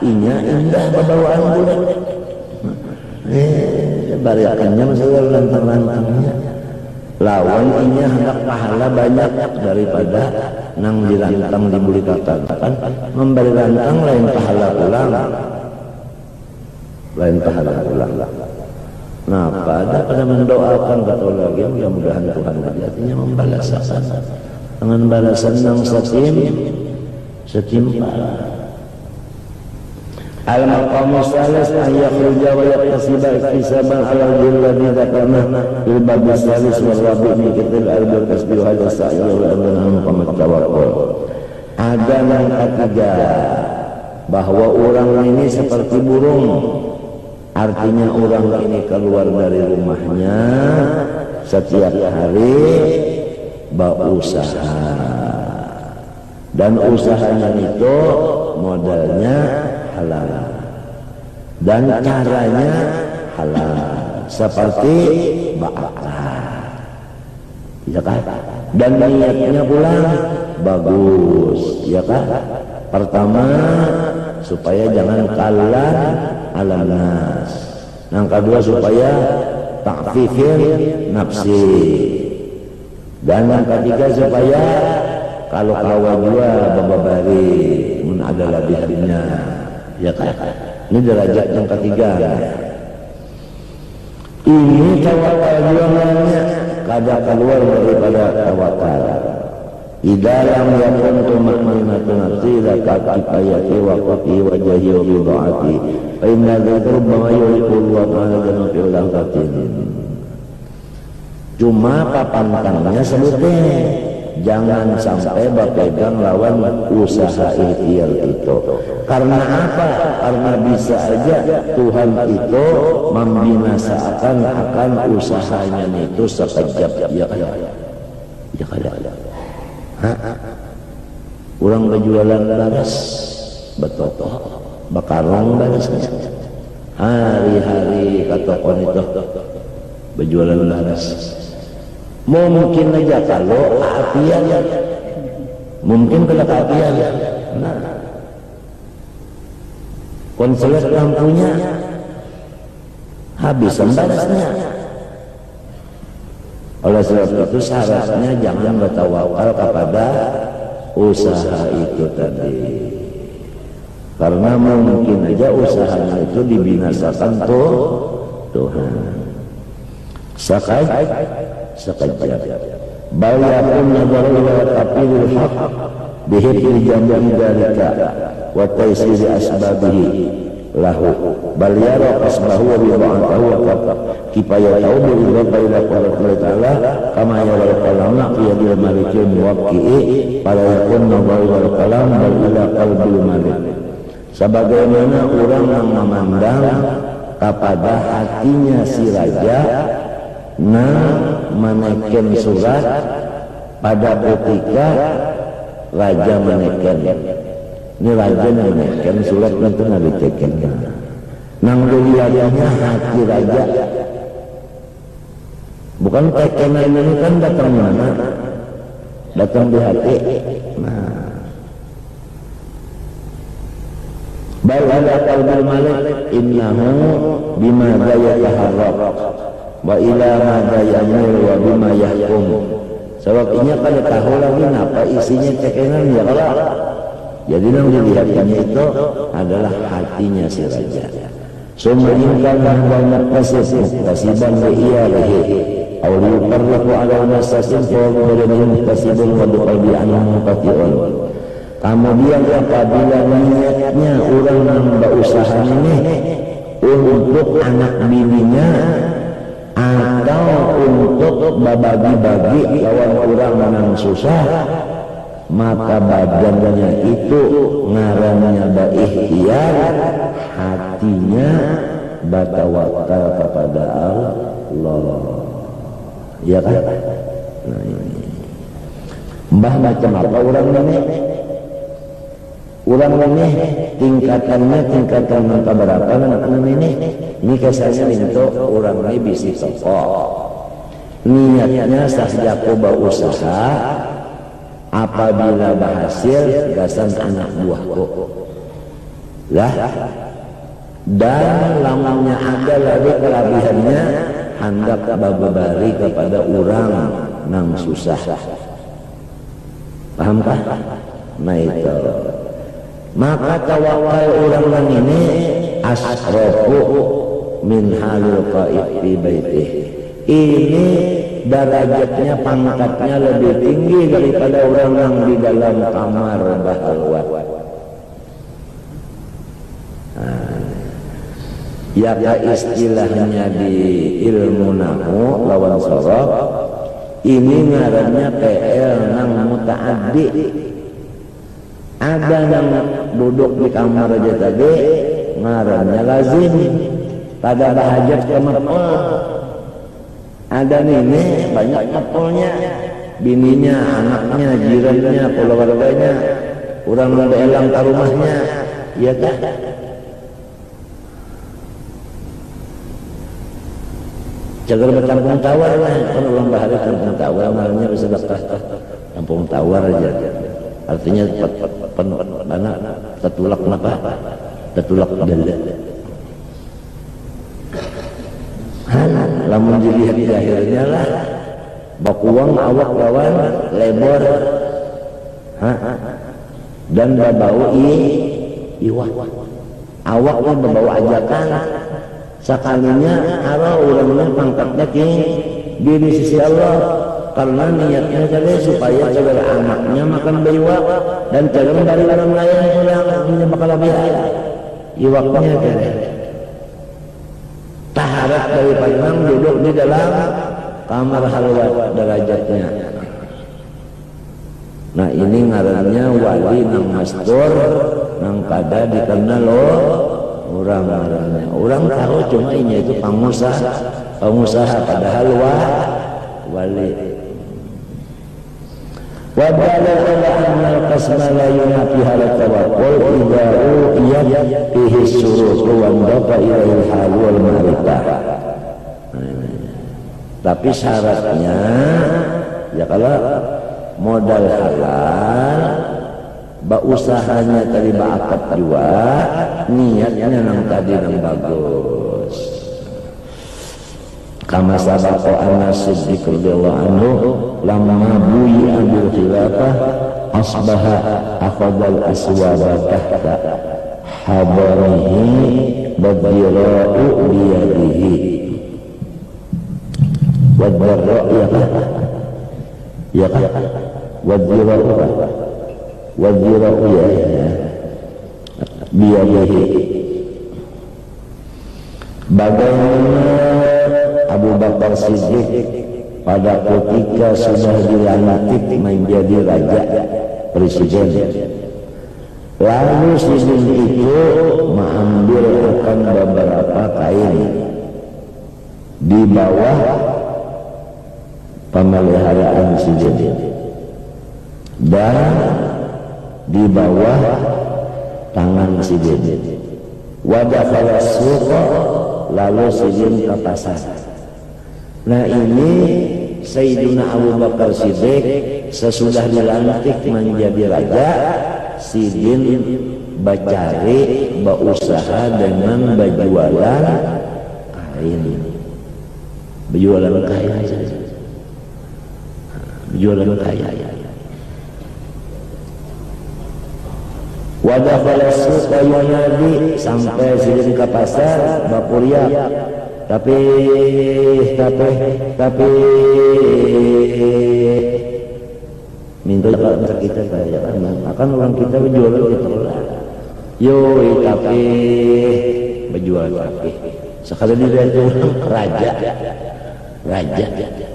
inya indah babawaan bulan bariakannya masalah rantang-rantangnya lawan inya hendak pahala banyak daripada nang dirantang dibuli katakan memberi rantang lain pahala pulang nah pada mendoakan betul lagi mudah-mudahan Tuhan artinya membalaskan dengan balasan yang setimpal al-maqamu salis an yakhruja wa yaktasiba iktisaban ala alladhi dzakarna fil bab salis wal rabi' min kitab al-kasbi wa hadha sa'il wa amrun muqamat tawakkul ada yang ketiga bahwa orang ini seperti burung artinya orang ini keluar dari rumahnya setiap hari berusaha dan usahanya itu modalnya halal dan caranya halal seperti bakar ya kan dan niatnya pula bagus ya kan pertama supaya jangan kalah ala nas yang kedua supaya takfifin nafsi dan yang ketiga supaya kalau kawan juga bababari mun ada lebihnya ya kan ini derajat yang ketiga ini tawakal jualannya kada keluar daripada tawakal idalam yakun tumakminatu nafsi zakat kifayati wa qati wa jahi wa bidaati fa inna dzikra rabbama yuqul wa ta'ala dan fil laqatin cuma papantangnya sebutnya jangan sampai berpegang lawan usaha ikhtiar itu karena apa? Karena bisa aja Tuhan itu membinasakan akan usahanya itu sekejap ya kada orang berjualan baras betul bakarong barasnya hari-hari kata kon itu berjualan baras mungkin aja kalau keapian mungkin kalau keapian nah konseler lampunya habis barasnya oleh sebab itu syaratnya jangan bertawakal kepada usaha itu tadi karena mungkin aja usahanya itu dibinasakan Tuhan sekejap bal yakun nadharu ila taqdiril haqq bihifdzi jami'i dzalika wa taysiri asbabihi lahu bal yara qasbahu wa bi'atahu wa kifayatahu bil ila qadri ta'ala kama yara kalama fi yadil malikil muwaqqi'i fala yakun nadharu ila kalam bal ila qalbil malik. Sebagaimana orang yang memandang kepada hatinya si raja menekan surat pada ketika raja menekan. Ini raja yang menekan surat nanti nabi tekan. Nang dilihatnya hati raja. Bukan tekanan ini kan datang mana? Datang di hati. Nah. Bal ala qalbil malik innahu bima yataharrak wa ila ma yamil wa bima yahkum. Sebab ini kan tahu lagi apa isinya cekenan ya kalau. Jadi yang dilihatnya itu adalah hatinya si raja. Sumringkan wal muqtasiban wa iyalihi aw yuqarrabu ala nasasin fa muqtasibun wa qalbi anhu qati'un. Kemudian apabila niatnya orang nambah usaha ini untuk anak bininya atau untuk babagi-bagi lawan orang menang susah, maka badannya itu ngarannya baikhtiar, hatinya bertawakal kepada Allah. Ya kan? Nah ini. Mbah macam apa orang ini? Orang ini tingkatan angka berapa ini kesannya untuk orang ini bisi tokoh. Niatnya saja coba usaha, apabila berhasil gasan anak buahku lah, dan lamanya ada lagi kelebihannya hendak berbagi kepada orang yang susah. Pahamkah? Nah itu. Maka tawakal orang ini asrafu min halil qaid fi baitih. Ini derajatnya, pangkatnya lebih tinggi daripada orang yang di dalam kamar bahalwat. Ya istilahnya di ilmu nahwu lawan sorof, ini ngarannya PL nang mutaaddi. Ada yang duduk di kamar aja tadi ngarannya lazim pada bahajat ke maf'ul. Ada ini banyak maf'ulnya, bininya, anaknya, jirannya, keluarganya, orang ada elang ke rumahnya, ya kan? Jagar berkampung tawar lah, kan orang bahari kampung tawar, namanya bisa dekat kampung tawar aja. Artinya penuh mana tertulak apa? Tertulak dada. Lamun dilihat di akhirnya lah, bakuang awak lawan lebor, dan babau iwak. Awaknya berbau ajakan. Sekalinya arah orangnya pangkatnya di sisi Allah. Karena niatnya jadi supaya saudara anaknya makan beriwak dan jangan dari orang lain yang punya bakal lebih iwaknya jadi taharat dari panjang duduk di dalam kamar halwat derajatnya. Nah ini ngarannya wali nang mastur nang kada dikenal orang ngarannya. Orang tahu cuma ini itu pengusaha padahal wali. Wadala ala anna al-qasma la yunafi halat tawakkul idza ru'iyat fihi surut wa dafa ila al-hal wal ma'rifah. Tapi syaratnya ya kalau modal halal, usahanya tadi akad juga, niatnya nang tadi nang bagus. Kama sabaqo anna Siddiq radhiyallahu anhu lamma buyi'a bil khilafah asbaha akhadal aswaba tahta habarihi badira'u biyadihi wadarra ya kan? Wadzira'u ya biyadihi. Bagaimana Abu Bakar Siddiq pada ketika sudah dilantik menjadi raja presiden, lalu Siddiq itu mengambil akan beberapa kain di bawah pemeliharaan Siddiq dan di bawah tangan Siddiq. Wadakhala suqa, lalu Siddiq ke pasar. Nah ini Sayyidina Abu Bakar Siddiq sesudah dilantik menjadi raja, Siddiq bacari, berusaha dengan berjualan kain, berjualan kain saja, berjualan kain. Wadakhala suqa yunadi, sampai Siddiq ke pasar bapuria, tapi minta kita kayak akan orang kita berjualan gitu lah. Yo tapi berjual tapi sekali dilihat raja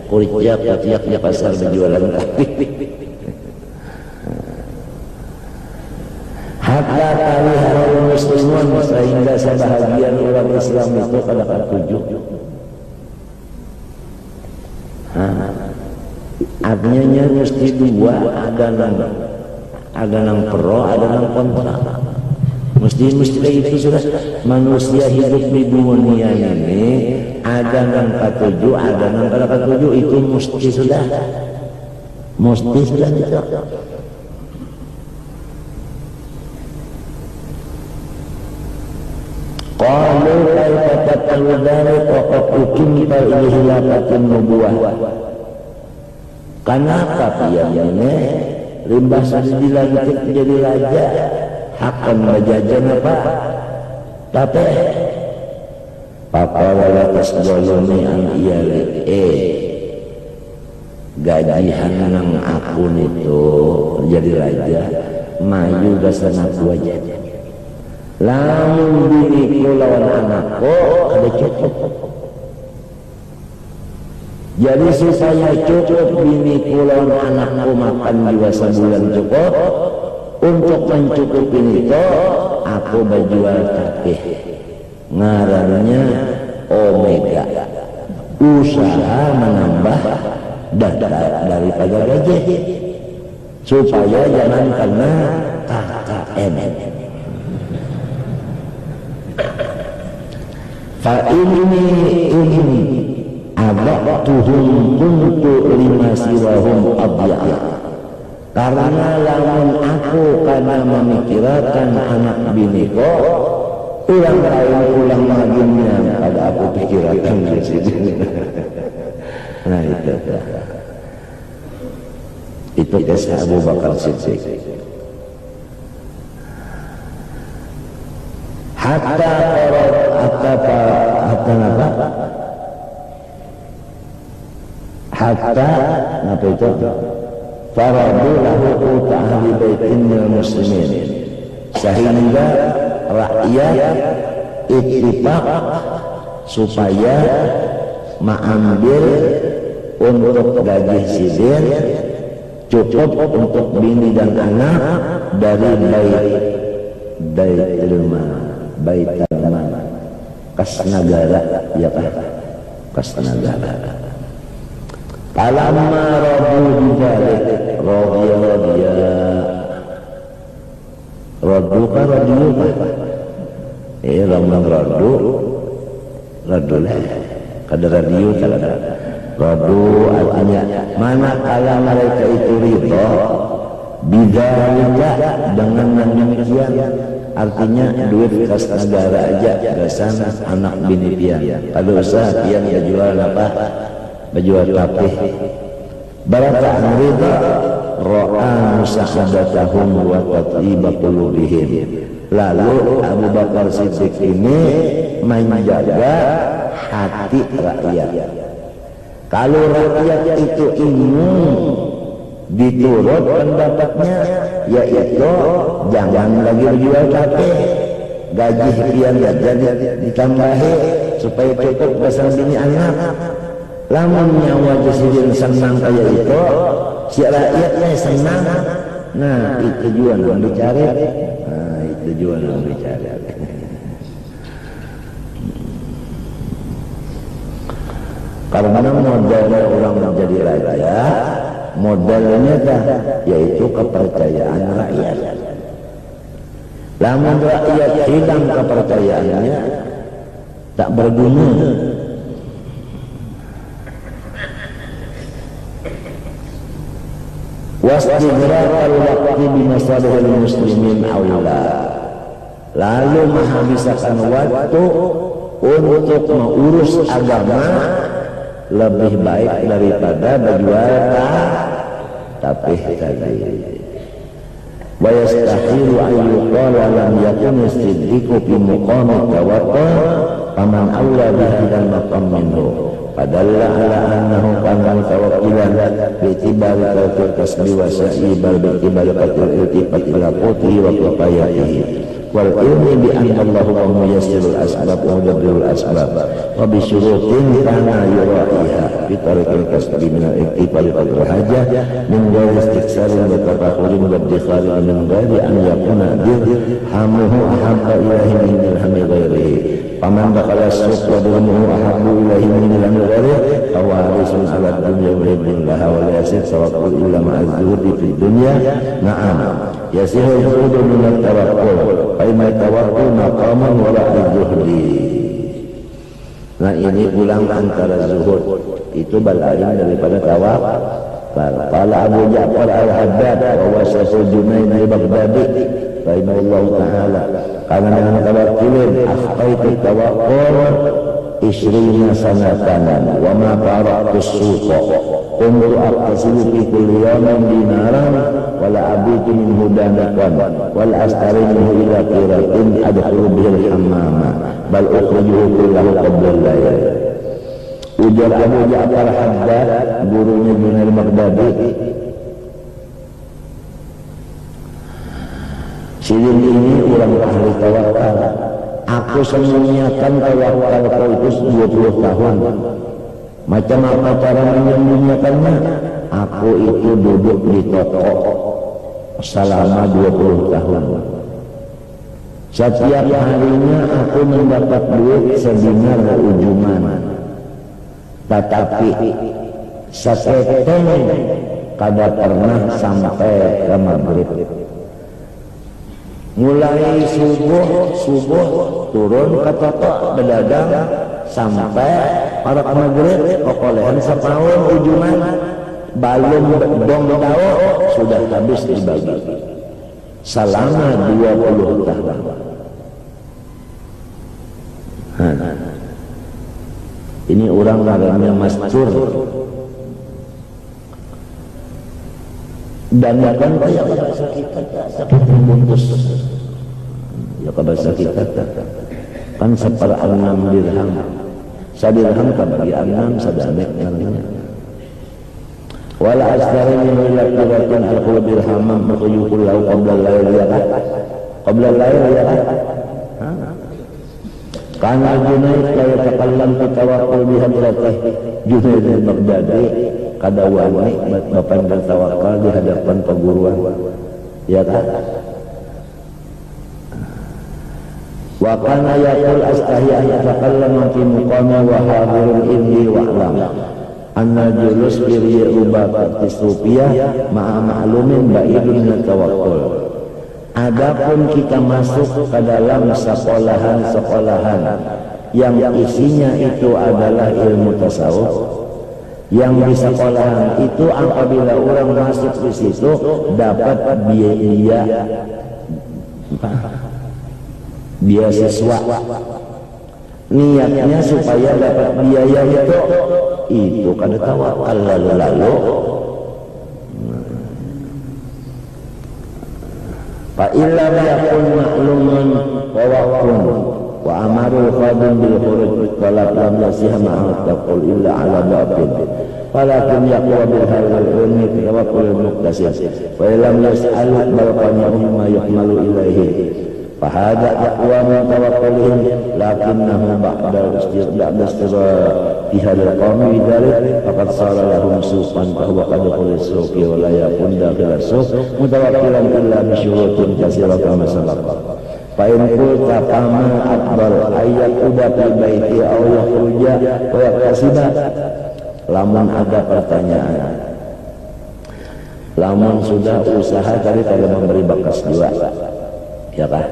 kulitnya ketiak di pasar berjualan tapi hatta kali orang muslimun, sehingga sebahagian orang Islam itu kadang-kadang tujuh. Artinya mesti dua, ada nang pro, ada nang kontra. Mesti itu sudah manusia hidup di dunia ini, ada nang ketujuh, ada nang ketujuh, itu mesti sudah tidak. Qalu kaifa tatalu dzalika wa qad uqimta ilahilatin nubuwah. Kenapa piyamnya limbah sudah dilantik menjadi raja, akan berjajan apa? Tapi Papawala tasdoloni an iyali gajihan nang akun itu jadi raja, mayu gasana wajah. Lamun biniku lawan anakku ada cukup. Jadi supaya cukup biniku lawan anakku makan juga sebulan cukup, untuk mencukupi itu aku berjual tapi ngarannya Omega, usaha menambah dada daripada gaji supaya jangan kena KKN. Fa ini abatuhum kuntu lima siwahum abya'a, karena lamun aku karena memikirkan anak biniku, ulang lagunya pada aku pikirkan di sini. Nah itu kisah Abu Bakar Siddiq. Hatta apa itu? Faradu lahu quta ahli baitin minal muslimin, sehingga rakyat ittifaq supaya mengambil untuk gaji Siddiq cukup untuk bini dan anak dari Baitul Mal, kas negara, ya kan? Kas negara. Falamma radu bidzalik ramun radu lah kada radio kada radu, artinya mana kala mereka itu ridha bidzalika dengan yang demikian, artinya duit kas negara aja gasan anak bini pian kada usah pian jual apa berjual tapi barata ridha ra'a musahadatahum wa tatiba qulubihim. Lalu Abu Bakar Siddiq ini menjaga hati rakyat. Kalau rakyat itu ingin diturut pendapatnya yaitu jangan lagi jual kate, gaji pian jadi ditambahi supaya cukup besar bini anak. Lamun nyawa jesirin senang kayak itu, si rakyatnya senang. Nah itu juga yang dicari. Nah itu juga yang dicari. Karena modalnya orang menjadi raja, modalnya dah yaitu kepercayaan rakyat. Lamun rakyat hilang kepercayaannya, tak berguna. Wastighraq al-waqti bimasalihil muslimin aula. Lalu menghabiskan waktu untuk mengurus agama lebih baik daripada berjual tapi tadi. Wa yastahilu an yuqala lam yakun siddiqu fi muqami tawakkul faman awla bihi al-maqam minhu. Padalla ala annahu kana tawakkilan bi tibari tawkil kasbi wa sa'i bal bi tibari qatil iltifat ila qutri wa kifayatihi wal ilmi bi anna Allahu muyassirul asbab wa mudabbirul asbab wa bi syurutin kana yura'iha bi tariqil kasbi min al-iktifal qadr hajah min ghairi istiksari wa tafakhuri wa dikhari min ghairi an yakuna dirhamuhu ahabba ilahi min dirhami ghairihi. Paman dakhala as-suq wa dirhamuhu ahabbu ilaihi min dirhami ghairihi fa huwa harisun 'ala ad-dunya wa yuhibbuha wa la yasir tawakkul illa ma'a az-zuhdi fi dunya. Na'am yasihu al-khudu min at-tawakkul fa imma tawakkul maqaman wa la az-zuhdi. Nah ini ulang antara zuhud itu balain daripada tawakkul. Qala Abu Ja'far al-Haddad wa huwa Syaikhul Junayd al-Baghdadi rahimahullah ta'ala karena dengan tawakkul akhaitu tawakkul isrina sanatan wa ma qara'tu as-suqa kuntu aqtasilu fi kulli yawmin dinaran wa la abitu min hudanakan wal astarihu ila qiratin adkhulu bil hammama bal ukhrijuhu kullahu qabla al-layl. Ujar Abu Ja'far Haddad gurunya Junayd al-Baghdadi, sidin ini orang ahli tawakal. Aku sembunyikan tawakal kau itu 20 tahun. Macam apa cara menyembunyikannya? Aku itu duduk di toko selama 20 tahun. Setiap harinya aku mendapat duit sedinar ujuman. Tetapi seseteng kada pernah sampai ke maghrib. Mulai subuh turun ke toko berdagang sampai para maghrib kokolehan setahun ujuman balum dong tahu sudah habis dibagi selama 20 tahun. Ini orang namanya Mastur dan kan kayak bahasa kita sakit membungkus ya ke bahasa kita kan 1/6 dirham sadirham kabagi 6 sadanek namanya wala asdari min ila qiratin al-qulub dirhamam muqayyukul lahu qabla al-layl ya karena Junayd la yatakallam fi tawakkul bi hadratih Junayd al-Baghdadi kada wani bapan dan tawakal di hadapan perguruan ya kan. Wa kana yaqul astahi an yatakallam fi muqami wa hadirul ilmi wa alam anna julus bi rubaqat sufiyah ma'a ma'lumin ba'idun min tawakkul. Adapun kita masuk ke dalam sekolahan-sekolahan yang isinya itu adalah ilmu tasawuf, yang di sekolahan itu apabila orang masuk di situ dapat beasiswa, niatnya supaya dapat biaya itu kada tawakal lalu fa illa yakun ma'luman tawakkul wa amarul khadim bil khuruj qala lam yasih ma'al taqul illa ala batin walakin yaqwa bil halal ilmi wa qul muqtasid wa lam yas'al bal qana'u ma yuhmalu ilaihi fa hadha aqwa min tawaqqulihim lakinnahu ba'da istirahat fi hadal qawmi bidalik faqad sara lahum suqan fa huwa qad khulisuki wa la yakun dakhil suq mutawakkilan illa bi syurutin katsiratin masabaqa fa in qulta fama akbar ayat udah fi baiti aw yakhruja wa yakasiba. Lamun ada pertanyaan, lamun sudah usaha tadi kalau memberi bakas dua, ya kan?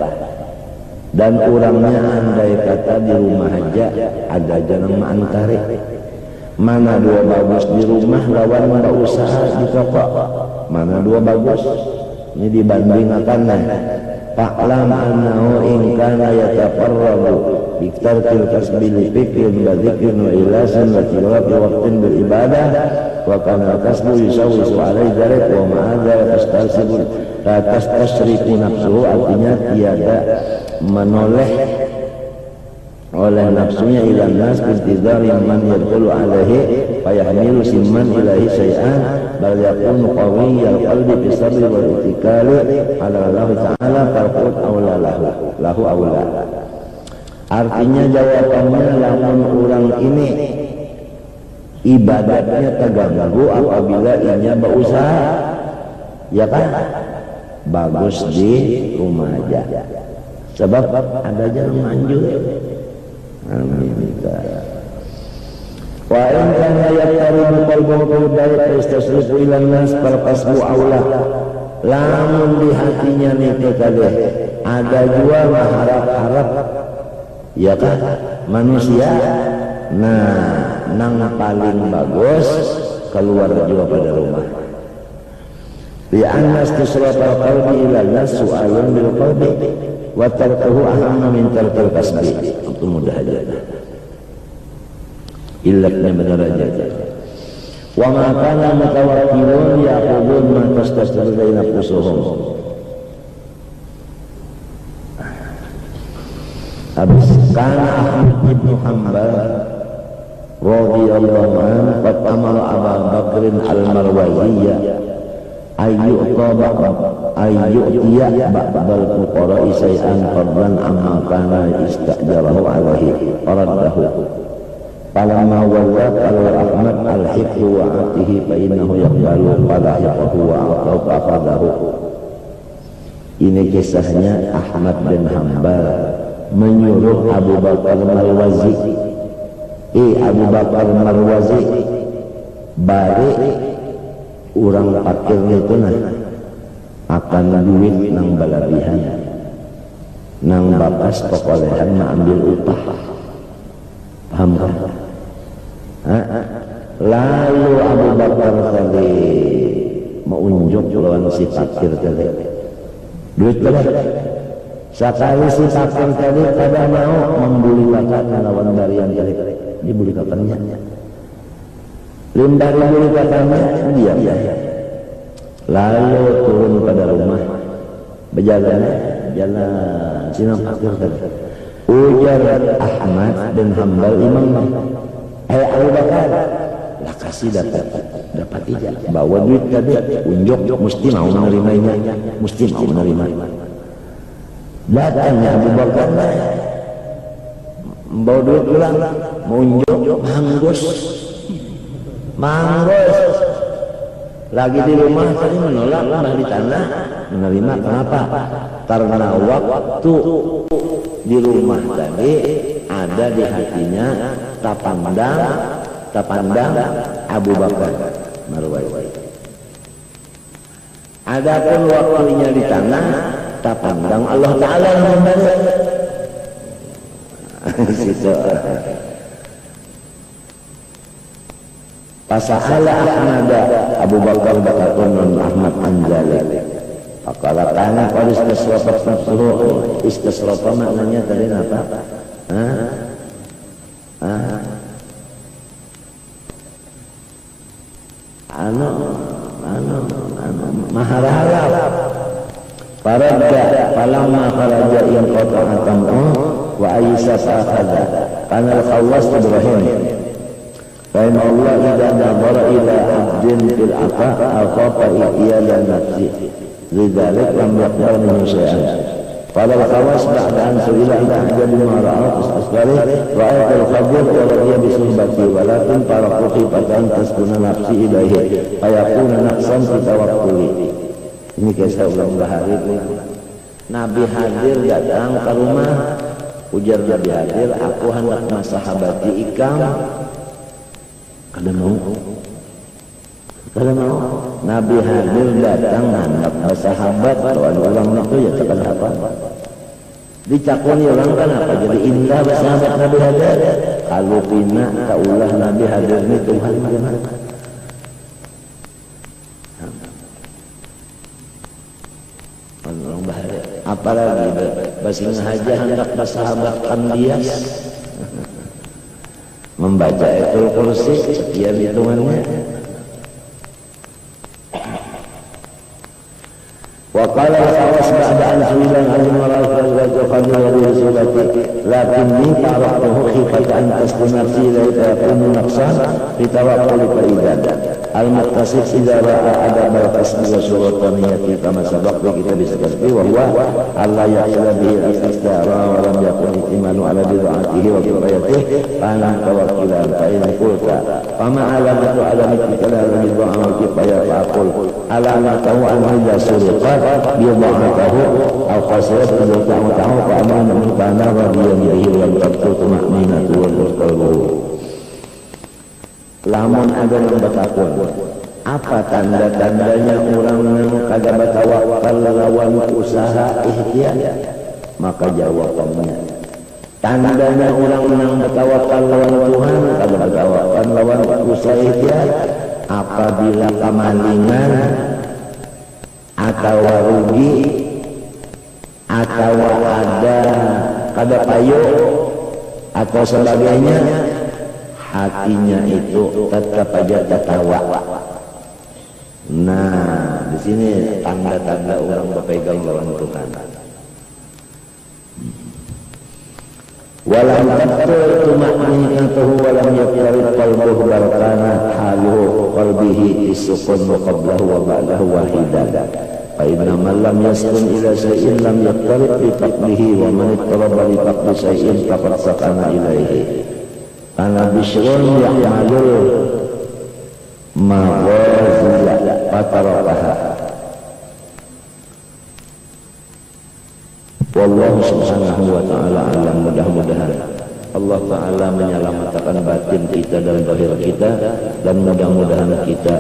Dan orangnya andai kata di rumah aja ada jangan antari, mana dua bagus di rumah lawan nggak usaha di toko, mana dua bagus? Ini dibandingkan Fa'lam annahu in kana yatafarradu bitarkil kasbil fikrin wa dzikrin wa ilasin wa tilawati waqtin bil ibadah wa kana kasbu yusawisu alaihi dzalik wa ma'adha tastasibul la tastasrifu nafsuhu, artinya tiada menoleh oleh nafsunya ila nas bintidari man yadkhulu alaihi fayahmilu simman ilahi syai'an bal yakunu qawiyyal qalbi bisabri wal itikali ala Allah ta'ala falqut awla lahu awla. Artinya jawabannya lamun orang ini ibadatnya terganggu apabila ianya berusaha, ya kan? Bagus di rumah aja sebab ada jalan manjur. Amin. Wa in kana yaqtaru qalbuhu dari istasrifu ila nas fal qasbu aula. Lamun di hatinya nih kadeh ada jua harap-harap, ya kan, manusia. Nah, nang paling bagus keluar jua pada rumah. Bi anna istasrafa qalbi ila nas su'alun bil qalbi wa tarkuhu ahamma min tarkil kasbi. Itu mudah aja. Illatnya benar aja. Wa ma kana mutawakkilun ya'khudun ma tastasbiru nafsuhum. Habis kana Ahmad bin Hanbal radhiyallahu anhu qad amara Abu Bakr al-Marwaziyya ayyu'tiya ba'dal fuqara'i shay'an fadlan amma kana istajarahu alaihi faraddahu falamma wawat al-Ahmad al-hifdu wa atihi fa innahu yaqbalu falahiqahu wa aqadahu. Ini kisahnya Ahmad bin Hanbal menyuruh Abu Bakar Marwazi Abu Bakar Marwazi bari orang fakir itu akan duit nang balabihan nang bakas pekolehan ambil upah, paham kan? Lalu Abu Bakar tadi menunjuk lawan si fakir tadi duit berapa? Sekali si fakir tadi pada mau membuli bakat lawan barian tadi dibuli kapannya limbah dibuli katanya diam. Lalu turun pada rumah berjalan sini fakir tadi ujar Ahmad bin Hanbal imam Abu Bakar lah kasih dapat ijazah bawa duit tadi unjuk mesti mau menerimanya, mesti mau menerima. Datangnya Abu Bakar bawa duit pulang munjuk manggus lagi di rumah tadi menolak malah di tanah menerima. Kenapa? Karena waktu di rumah tadi ada di hatinya tapandang Abu Bakar Marwazi. Adapun waktunya di tanah tapandang Allah Ta'ala yang membantu. Pasala Ahmad Abu Bakar bakatun Ahmad Anjali. Akala kana qad istasrafa nafsuhu. Istasrafa maknanya tadi apa? Maharala. Faradda falamma faraja yang qata'atan wa Aisyah fa'akhadha karena al-Khawwas Ibrahim فإن الله إذا نظر إلى عبد في العطاء أخاف إيال النفس لذلك لم يقبل منه شيئا. قال الخواص بعد أن سئل عن أعجب ما رأى استصغره رأيت الخضر ورضي بصحبتي ولكن تركت خيفة أن تسكن نفسي إليه فيكون نقصا في توكلي. Ini kisah ulang bahari. Nabi hadir datang ke rumah, ujar Nabi hadir, aku hendak masahabati ikam. Kada mau. Nabi hadir datang hendak masahabat, orang itu ya tekan apa? Dicakuni orang kan apa? Jadi indah masahabat Nabi hadir. Kalau pina kaulah Nabi hadir ni Tuhan bagaimana? Orang bahari. Apalagi basing haja hendak masahabatkan dia. Membaca Ayatul Kursi sekian hitungannya. Wa qala al-Khawwas ba'da an su'ilan 'an al-mar'ati al-wajhani wa rasulati lakinni ta'raftuhu khifatan an tasbuna nafsi la yakunu naqsan fi tawakkul faridan al-muqtasid idza ra'a adab al-qasd wa shurutaniyati kama sabaq bi kitab al-kasbi wa huwa alla ya'la bihi al-istara wa lam yakun imanu ala bid'atihi wa qirayatihi ana tawakkilan fa in qulta fama alamatu alamati kala bid'a wa qirayati aqul alamatu an illa suriqat bid'atahu aw qasiyat bid'atahu fa amana min kana radiyan bihi wa taqtu ma'minatu wa qalbu. Lamun ada yang bertakun, apa tanda-tandanya orang yang kagak bertawakal lawan usaha ikhtiar? Maka jawabannya, tandanya orang yang bertawakal lawan Tuhan kagak bertawakal lawan usaha ikhtiar apabila kemalingan atau rugi atau ada kada payu atau sebagainya, hatinya itu tetap aja tertawa. Nah, di sini tanda-tanda orang berpegang lawan Tuhan. Walam tatul tuma'ninatuhu walam yaqtarid qalbuhu barkana haluhu qalbihi isukun qablahu wa ba'dahu wahidan. Fa inna man lam yaskun ila shay'in lam yaqtarid bi faqdihi wa man ittaraba li faqdi shay'in faqad sakana ilaihi. Karena bishrun ya'malul maghaziyah fatarakaha. Wallahu subhanahu wa ta'ala alam. Mudah-mudahan Allah ta'ala menyelamatkan batin kita dan zahir kita, dan mudah-mudahan kita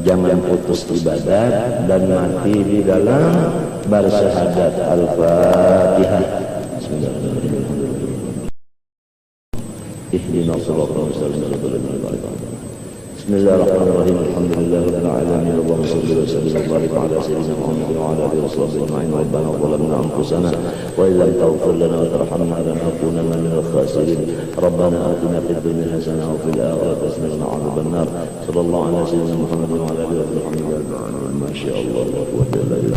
jangan putus ibadah dan mati di dalam bersyahadat. Al-Fatihah. Bismillahirrahmanirrahim. Ihdinas siratal mustaqim. Bismillahirrahmanirrahim. Alhamdulillahirabbil alamin. Allahumma shalli wa sallim wa barik ala sayyidina Muhammad wa ala alihi washabbihi ajma'in. Rabbana zalamna anfusana wa illam taghfir lana wa tarhamna lanakunanna minal khasirin. Rabbana atina fid dunya hasanah wa fil akhirati hasanah wa qina adzaban nar. Sallallahu ala sayyidina Muhammad wa ala alihi wa sahbihi ajma'in. Ma syaa Allah wa la quwwata illa billah.